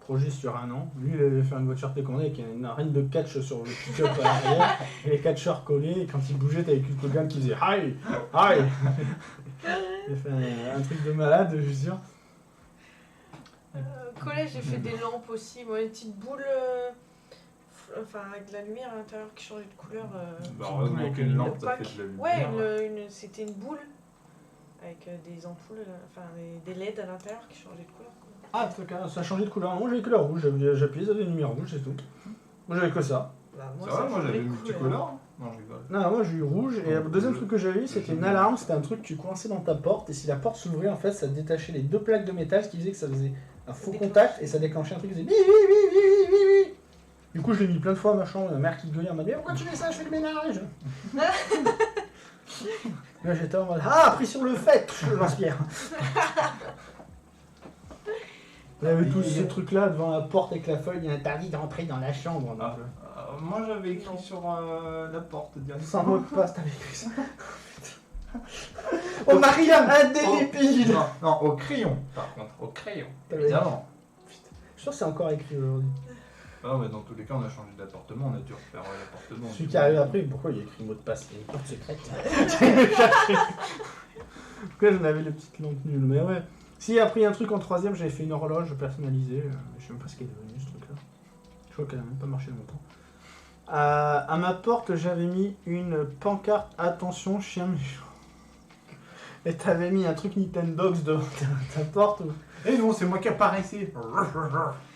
Projet sur un an. Lui, il avait fait une voiture télécommandée avec une arène de catch sur le pick-up à l'arrière, et les catcheurs collés, et quand il bougeait, t'avais Kurt Cobain qui faisait Hi! Hi! Il a fait un truc de malade, je suis sûr. Au collège, j'ai fait des lampes aussi. Moi, une petite boule. Enfin, avec de la lumière à l'intérieur qui changeait de couleur. Bah, heureusement avec qu'une une lampe ça opaque. fait de la lumière. Ouais, c'était une boule avec des ampoules, enfin des LED à l'intérieur qui changeaient de couleur. Quoi. Ah, ça a changé de couleur. Moi, j'avais que la rouge. J'appuyais, ça avait une lumière rouge, c'est tout. Moi, j'avais que ça. Bah, C'est ça vrai, moi changeait j'avais de multicolore. Non, je rigole. Non, moi j'ai eu rouge, et le deuxième truc que j'avais eu, c'était une alarme, c'était un truc que tu coinçais dans ta porte, et si la porte s'ouvrait, en fait, ça détachait les 2 plaques de métal, ce qui faisait que ça faisait un faux contact, et ça déclenchait un truc qui faisait bi bi bi bi bi bi. Du coup, je l'ai mis plein de fois à ma chambre, ma mère qui gueulait, elle m'a dit pourquoi tu fais ça, je fais le ménage. Là j'étais en mode ah, pris sur le fait, je lance-pierre. On avait tous ce truc là devant la porte avec la feuille, il est interdit de rentrer dans la chambre. Ah. Moi j'avais écrit sur la porte directement. Sans mot de passe, t'avais écrit ça. Oh Maria, indélébile. Non, au crayon. Par contre, au crayon. T'avais- Évidemment. Je suis sûr que c'est encore écrit aujourd'hui. Ah, mais dans tous les cas, on a changé d'appartement, on a dû refaire l'appartement. Celui qui arrive après, pourquoi il y a écrit mot de passe? Il y a une porte secrète. J'ai le chercher. Pourquoi j'en avais les petites lampes nulles? Mais ouais. Si, après, il y a un truc en troisième, j'avais fait une horloge personnalisée. Je sais même pas ce qu'elle est devenue, ce truc-là. Je crois qu'elle a même pas marché longtemps. À ma porte, j'avais mis une pancarte attention, chien méchant. Et t'avais mis un truc Nintendogs devant ta porte. Eh non, c'est moi qui apparaissais. Oh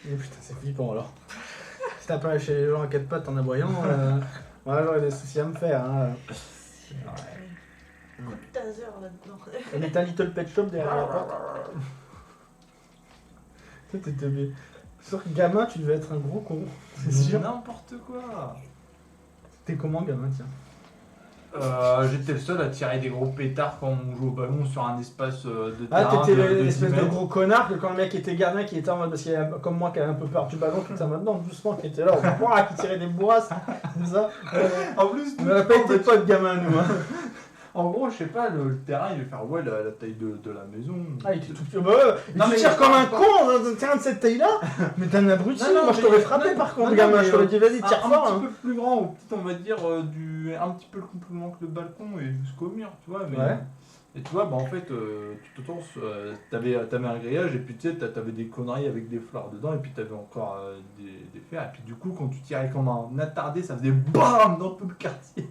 putain, c'est flippant alors. Si t'as pas lâché les gens à quatre pattes en aboyant, voilà, j'aurais des soucis à me faire. Hein. Coup de taser là-dedans. Elle est un Little Pet Shop derrière la porte. Tu sais, t'étais bien. Sûr que gamin, tu devais être un gros con. C'est sûr. N'importe quoi. T'es comment, gamin, tiens? J'étais le seul à tirer des gros pétards quand on joue au ballon sur un espace de Ah, terrain t'étais de 10 l'espèce de mètres. gros connard que quand le mec était gardien, qui était en mode, parce qu'il y avait, comme moi qui avait un peu peur du ballon, tout ça maintenant, doucement, qui était là, qui tirait des bourrasses, c'est ça. En plus, On n'a pas été potes, gamin, nous. Hein. en gros, je sais pas, le terrain il va faire ouais, la taille de la maison. Ah, il était tout petit. Bah ouais, Non, tu mais- tires comme un con dans un terrain de cette taille-là. Mais t'es un abruti. Non, non, Moi, je mais- t'aurais frappé non, par contre, non, gamin. mais, Je t'aurais dit, vas-y, un tire fort. petit peu plus grand, ou peut-être on va dire un petit peu plus long que le balcon et jusqu'au mur, tu vois. Mais, Ouais. Et tu vois, bah en fait, tout autour, t'avais un grillage et puis tu sais, t'avais des conneries avec des fleurs dedans et puis t'avais encore des fers. Et puis du coup, quand tu tirais comme un attardé, ça faisait BAM dans tout le quartier.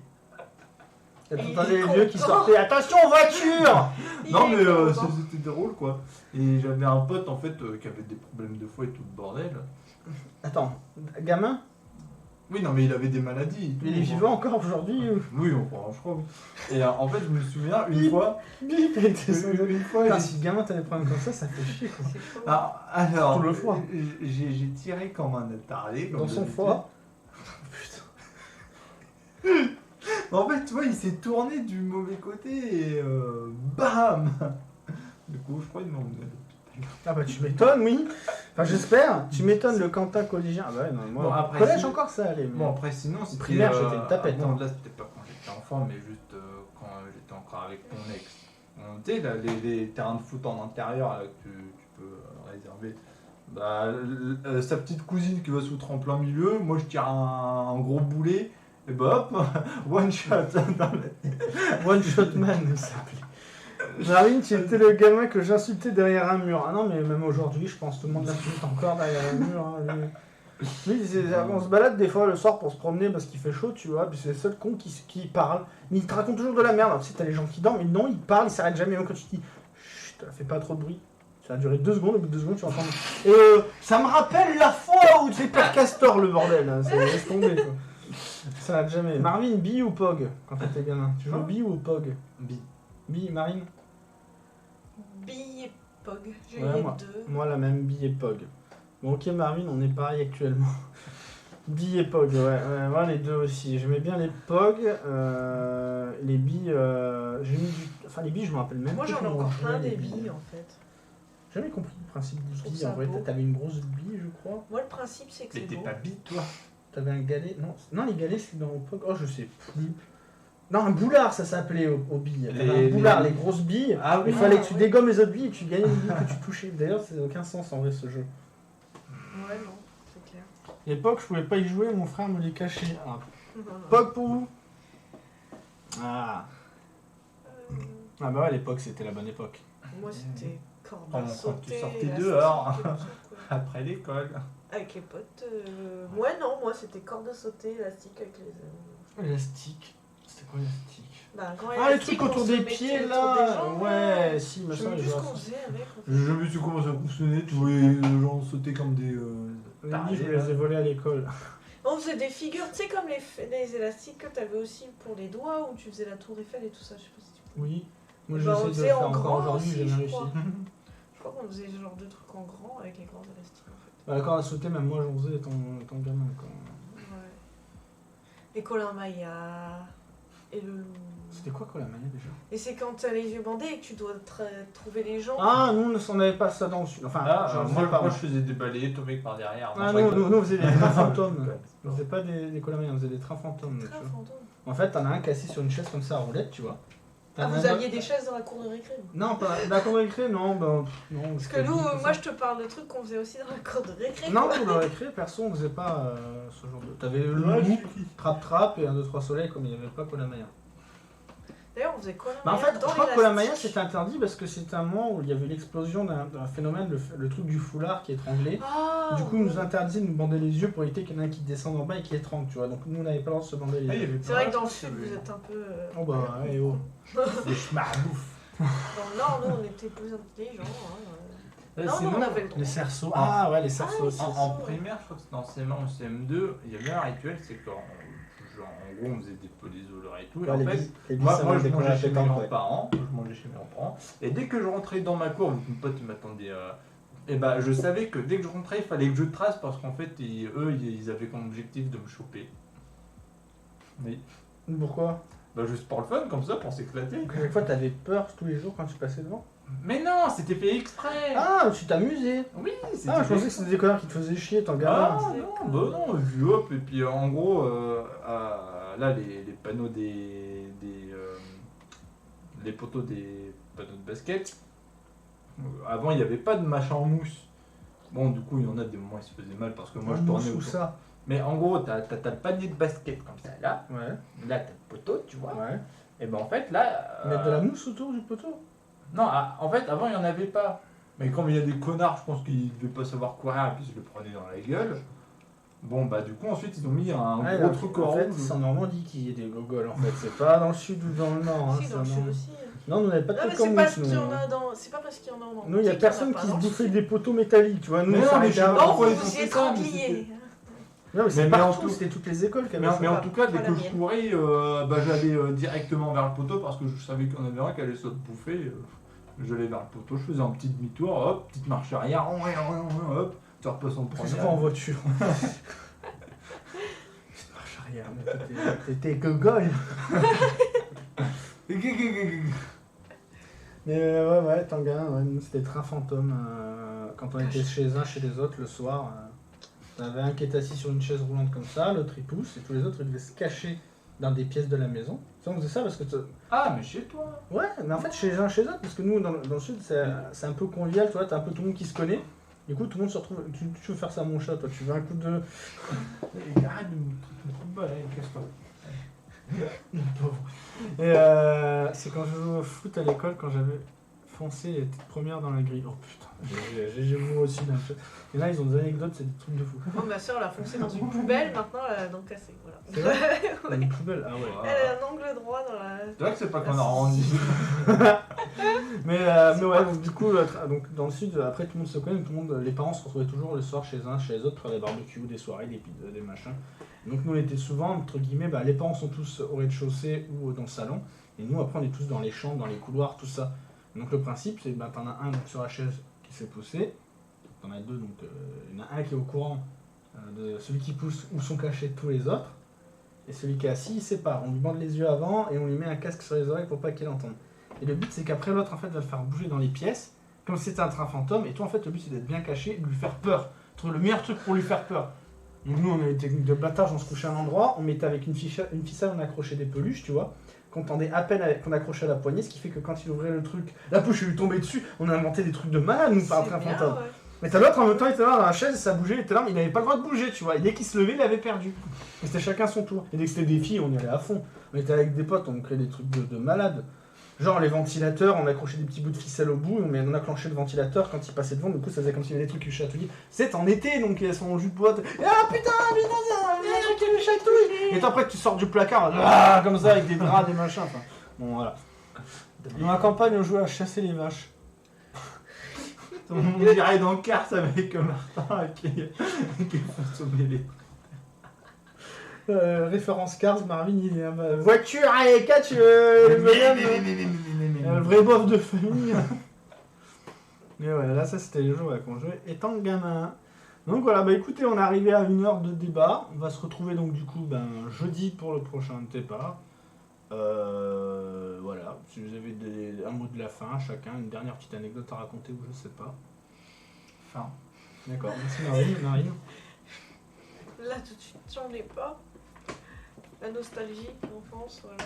Et Il t'entendais est les vieux qui content. sortaient. Attention, voiture. Non, mais content. c'était drôle quoi. Et j'avais un pote en fait qui avait des problèmes de foie et tout le bordel. Attends, gamin, Oui, non, mais il avait des maladies. et tout. il est vivant encore aujourd'hui. Oui, enfin, je crois, oui. Et en fait, je me souviens, une fois. Bip, il était sans- Une fois, Putain, il- si le gamin t'as des problèmes comme ça fait chier quoi. C'est chaud. Alors, Surtout le foie. j'ai tiré comme un attardé. comme Dans son d'habitude. foie. Putain. En fait, tu vois, il s'est tourné du mauvais côté et bam. Du coup, je crois qu'il m'a emmené à l'hôpital. Ah bah tu m'étonnes, oui. Enfin j'espère. Tu m'étonnes le Quentin collégien. Ah bah ouais, non, moi. Bon, après, collège si- encore ça allait. mais- Bon, après, sinon, c'était. Primaire, j'étais une tapette, Non, hein. là, c'était pas quand j'étais enfant, mais juste quand j'étais encore avec ton ex. Tu sais, là, les terrains de foot en intérieur là, que tu peux réserver. Bah, sa petite cousine qui va se foutre en plein milieu, moi je tire un gros boulet, et bah hop, one shot dans la One Shot Man, il s'appelait. Marine, tu étais le gamin que j'insultais derrière un mur. Ah non, mais même aujourd'hui, je pense que tout le monde l'insulte encore derrière un mur. Hein, lui. Lui, on se balade des fois le soir pour se promener parce qu'il fait chaud, tu vois. Puis c'est le seul con qui parle. Mais il te raconte toujours de la merde. Alors, tu sais, t'as les gens qui dorment, mais non, il parle, il s'arrête jamais. Même quand tu dis chut, fais pas trop de bruit. Ça a duré 2 secondes, au bout de 2 secondes, tu entends. Et ça me rappelle la fois où c'est Père Castor le bordel. Hein. Ça laisse tomber, quoi. Ça n'arrête jamais. Marvin, Bi ou Pog quand t'étais gamin? Tu joues au Bi ou au Pog? Bi. Bi, Marine? Bille et Pog. J'ai Ouais, les moi. deux. Moi, la même Bi et Pog. Bon, ok, Marvin, on est pareil actuellement. Bi et Pog, ouais, moi les deux aussi. J'aimais bien les Pog, les Bi, j'ai mis du... Enfin, les Bi, je me rappelle même Moi plus j'en ai comment encore on jouait plein les des billes en fait. J'ai jamais compris le principe Je du trouve Bi. ça En vrai, beau. t'avais une grosse Bi, je crois. Moi le principe c'est que Mais c'est t'es beau. pas bi, toi. T'avais un galet. Non, les galets, c'est dans le Pog. Oh, je sais plus. Non, un boulard, ça s'appait au billes. T'avais un boulard, les grosses billes. Ah Il fallait que tu dégommes les autres billes et que tu gagnais les billes que tu touchais. D'ailleurs, ça n'a aucun sens en vrai ce jeu. Ouais, non, c'est clair. À l'époque, je pouvais pas y jouer, mon frère me les cachait. Ah, Pog pour vous. Ah. Ah bah ouais, l'époque, c'était la bonne époque. Moi c'était corde Quand à tu sauter. sortais élastique, dehors. et tout ça, quoi. Après l'école. Avec les potes. Ouais, non, moi c'était corde à sauter, élastique avec les. Élastique. C'était quoi l'élastique? Bah, un grand Ah, les élastique, trucs autour on se des mettait pieds autour là. des jambes, Ouais, si, Je mais sais ça, même je plus ce vois qu'on ça. faisait avec. J'ai jamais su comment ça fonctionnait, tu voyais les gens sauter comme des. Les billes, je me les ai volés à l'école. On faisait des figures, tu sais, comme les élastiques que t'avais aussi pour les doigts, où tu faisais la tour Eiffel et tout ça, je sais pas si tu peux. Oui. Moi, Bah, on j'essaie de le faisait faire en encore grand aujourd'hui, aussi, j'ai je jamais réussi. crois. Je crois qu'on faisait ce genre de trucs en grand avec les grands élastiques en fait. Bah, la corde à sauter, même moi, j'en faisais étant gamin. Quoi. Ouais. Les Colin Maillard et le loup. C'était quoi la manière déjà? Et c'est quand t'as les yeux bandés et que tu dois trouver les gens. Ah, nous, on n'avait pas ça dans le sud. Enfin, j'en faisais pas. moi je faisais des balayés, ton mec par derrière. Ah, Non, nous, on faisait des trains fantômes. Ouais. On faisait pas des colombiens, on faisait des trains fantômes. Train tu vois. fantôme. En fait, t'en as un qui est assis sur une chaise comme ça à roulette, tu vois. Ah, vous aviez des chaises dans la cour de récré vous. Non, pas la cour de récré, non, non. Parce que nous, moi je te parle de trucs qu'on faisait aussi dans la cour de récré. Non, quoi. cour de récré, perso, on faisait pas ce genre de... T'avais le Ouais, loup, trap-trap et 1, 2, 3 soleil, comme il n'y avait pas Kolamaya. D'ailleurs, on faisait quoi là Bah en fait, je crois que Kolamaya c'était interdit parce que c'était un moment où il y avait l'explosion d'un phénomène, le truc du foulard qui étranglait. Ah, Du coup, ils nous interdisaient de nous bander les yeux pour éviter qu'il y en ait un qui descende en bas et qui étrangle, tu vois. Donc nous, on n'avait pas le droit de se bander les Ah, il y yeux. avait c'est pas vrai mal, que dans le je pense, sud, il y vous avait- êtes un peu. Oh bah, ouais, oh. Des schmarbouf. Dans le nord, nous, on était plus intelligents. Hein. Non, Sinon, non, on avait le droit. les cerceaux. Ah ouais, les cerceaux Ah, aussi. les En primaire, je crois que c'était en CM1 ou CM2, il y avait un rituel, c'est qu'en genre, en gros, on faisait des pots désoleurs et tout. Et Ouais, en les fait, bis- les moi, bis, ça moi m'a je décollé mangeais la chez mes pétanque, ouais. grands-parents. Et dès que je rentrais dans ma cour, vu que mon pote il m'attendait, et bah, je savais que dès que je rentrais, il fallait que je trace parce qu'en fait, eux, ils avaient comme objectif de me choper. Oui. Pourquoi? Bah, juste pour le fun, comme ça, pour s'éclater. Chaque fois, t'avais peur tous les jours quand tu passais devant? Mais non, c'était fait exprès. Ah, tu t'amusais. Oui, c'était Ah, je fait pensais que c'était des connards qui te faisaient chier, ton gamin. Ah non, bah non, et puis hop, et puis en gros, là les panneaux les poteaux des panneaux de basket, avant il n'y avait pas de machin en mousse. Bon, du coup, il y en a des moments où il se faisait mal parce que moi je tournais où autour. ça? Mais en gros, t'as le panier de basket comme ça, là Ouais, t'as le poteau, tu vois. ouais. Et ben en fait, là. Mettre de la mousse autour du poteau? Non, en fait, avant il n'y en avait pas. Mais comme il y a des connards, je pense qu'ils ne devaient pas savoir courir et puis je le prenais dans la gueule. Bon, bah, du coup, ensuite, ils ont mis un Ouais, gros non, truc en orange. fait, c'est en Normandie qu'il y a des gogoles, en fait. C'est pas dans le sud ou dans le nord. Hein, Si, c'est dans le en- sud aussi. Non, nous, on n'avait pas de Non, mais truc c'est comme pas mousse, parce qu'il y en nous. a dans. C'est pas parce qu'il y en a en Normandie. Nous, il y a qu'il y en personne pas qui se dans le bouffait sud. des poteaux métalliques, tu vois. Nous, Mais on non, s'arrêtait mais je- avant. Non, Pourquoi ils vous ont vous fait ça, mais étrangliez. Non, mais c'est Mais partout, en tout- c'était toutes les écoles qui avaient Mais, ça. mais en tout cas, dès Pas que la je mienne. courais, bah, j'allais directement vers le poteau parce que je savais qu'il y en avait un qui allait se bouffer. J'allais vers le poteau, je faisais un petit demi-tour, hop, petite marche arrière, hop, tu repasses en C'est première. quoi en voiture? Petite marche arrière, mais t'étais gogol. Mais ouais, Tanguin, ouais, nous, c'était train fantôme. Quand on était chez un, chez les autres, le soir, t'avais un qui était assis sur une chaise roulante comme ça, l'autre il pousse, et tous les autres ils devaient se cacher dans des pièces de la maison. Ça, on faisait ça parce que... Ah, mais chez toi. Ouais, mais en fait, chez un, chez l'autre, parce que nous, dans le sud, c'est un peu convivial, tu vois, t'as un peu tout le monde qui se connaît. Du coup, tout le monde se retrouve... Tu veux faire ça, mon chat, toi, tu veux un coup de... Arrête de me coup de balle, allez, casse-toi. Pauvre. Et c'est quand je jouais au foot à l'école, quand j'avais foncé les têtes premières dans la grille. Oh putain, j'ai vous aussi dans le chat. Et là, ils ont des anecdotes, c'est des trucs de fou. Moi, ma soeur l'a foncé dans une poubelle, maintenant elle a la dent cassée. Voilà. C'est vrai Dans une poubelle, ah ouais. Elle a un angle droit dans la. C'est vrai que c'est pas qu'on a rendu. Mais ouais, donc, du coup, donc, dans le sud, après tout le monde se connaît, tout le monde, les parents se retrouvaient toujours le soir chez un, chez les autres, pour faire des barbecues, des soirées, des pizzas, des machins. Donc nous, on était souvent, entre guillemets, les parents sont tous au rez-de-chaussée ou dans le salon, et nous, après, on est tous dans les chambres, dans les couloirs, tout ça. Donc le principe, c'est que t'en as un donc, sur la chaise qui se fait pousser, t'en as deux, donc il y en a un qui est au courant de celui qui pousse où sont cachés tous les autres, et celui qui est assis, il sépare. On lui bande les yeux avant, et on lui met un casque sur les oreilles pour pas qu'il entende. Et le but, c'est qu'après, l'autre, en fait, va le faire bouger dans les pièces, comme si c'était un train fantôme, et toi, en fait, le but, c'est d'être bien caché et de lui faire peur. Trouver le meilleur truc pour lui faire peur. Donc nous, on avait des techniques de battage, on se couchait à un endroit, on mettait avec une ficelle, on accrochait des peluches, tu vois, qu'on tendait à peine qu'on accrochait à la poignée, ce qui fait que quand il ouvrait le truc, la poche lui tombait dessus, on a inventé des trucs de malade, nous, par un C'est train bien, fantôme. ouais. Mais t'as l'autre en même temps, il était là dans la chaise, ça bougeait, il était là, mais il n'avait pas le droit de bouger, tu vois. Et dès qu'il se levait, il avait perdu. Et c'était chacun son tour. Et dès que c'était des filles, on y allait à fond. On était avec des potes, on créait des trucs de malade. Genre les ventilateurs, on accrochait des petits bouts de ficelle au bout, on enclenchait le ventilateur quand il passait devant, du coup ça faisait comme s'il y avait des trucs qui chatouillaient. C'est en été, donc elles sont en jus de boîte. Ah putain, il y a des trucs qui lui chatouillent. Et toi après tu sors du placard, comme ça, avec des draps, des machins. Enfin, bon voilà. Dans la campagne, on jouait à chasser les vaches. On dirait dans Cars avec Martin qui fait sauver les. Référence Cars, Marvin, il est voiture, allez, catch le bonhomme, le vrai bof de famille. Mais ouais, là, ça c'était les jours qu'on jouait étant gamin. Donc voilà, bah écoutez, on est arrivé à 1 heure de débat. On va se retrouver donc du coup jeudi pour le prochain départ. Voilà, si vous avez un mot de la fin, chacun, une dernière petite anecdote à raconter ou je sais pas. Fin. D'accord, merci Marine. Là tout de suite, j'en ai pas. La nostalgie, l'enfance, voilà.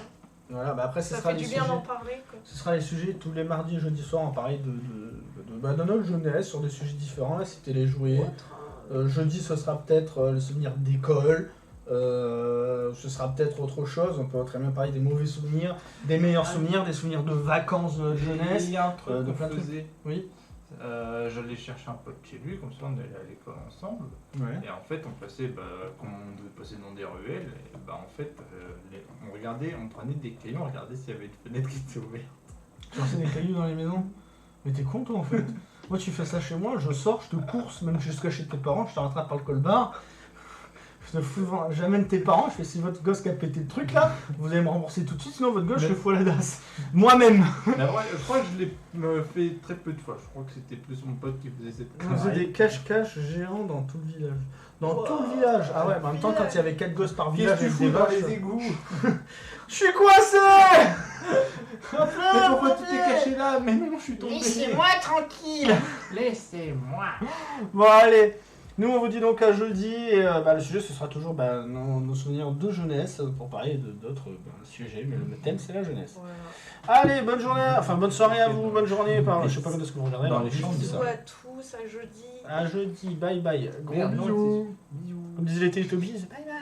Voilà, bah après, ce Ça sera fait les du bien sujets. d'en parler, quoi. Ce sera les sujets tous les mardis et jeudis soirs, on parlait de notre jeunesse sur des sujets différents. Là, c'était les jouets. Jeudi, ce sera peut-être le souvenir d'école. Ce sera peut-être autre chose. On peut très bien parler des mauvais souvenirs, des meilleurs souvenirs, des souvenirs de vacances de notre jeunesse. Il y a un truc de qu'on plein de trucs. faisait. Oui. J'allais chercher un pote chez lui, comme ça on allait à l'école ensemble. Ouais. Et en fait, on passait, comme on devait passer dans des ruelles, et en fait, on regardait, on prenait des crayons, on regardait s'il y avait une fenêtre qui était ouverte. Tu lançais des cailloux dans les maisons. Mais t'es con, toi, en fait. Moi, tu fais ça chez moi, je sors, je te course, même jusqu'à chez tes parents, je te rattrape par le colbar. Je te fous devant, j'amène tes parents, je fais si votre gosse qui a pété le truc là, vous allez me rembourser tout de suite, sinon votre gosse, je le fous à la DAS. Moi-même. Mais après, je crois que je l'ai fait très peu de fois, je crois que c'était plus mon pote qui faisait cette On faisait des cache-cache géants dans tout le village. Dans tout le village. Ah ouais, mais en même temps, quand il y avait 4 gosses par Qu'est-ce village que tu avec des fous dans vaches. les égouts? Je suis coincé. Mais pourquoi tu t'es caché là? Mais non, je suis tombé. Tranquille. Laissez-moi. Bon, allez. Nous, on vous dit donc à jeudi. Et, le sujet, ce sera toujours nos souvenirs de jeunesse pour parler d'autres sujets. Mais le thème, c'est la jeunesse. Voilà. Allez, bonne journée. Enfin, bonne soirée à vous. Bonne journée. Je sais pas quand est-ce que vous regarderez. Dans mais les champs, je dis Bisous ça. à tous, à jeudi. À jeudi. Bye bye. Gros Merde, non, bisous. Bisous. Comme disait les Teletubbies. Bye bye.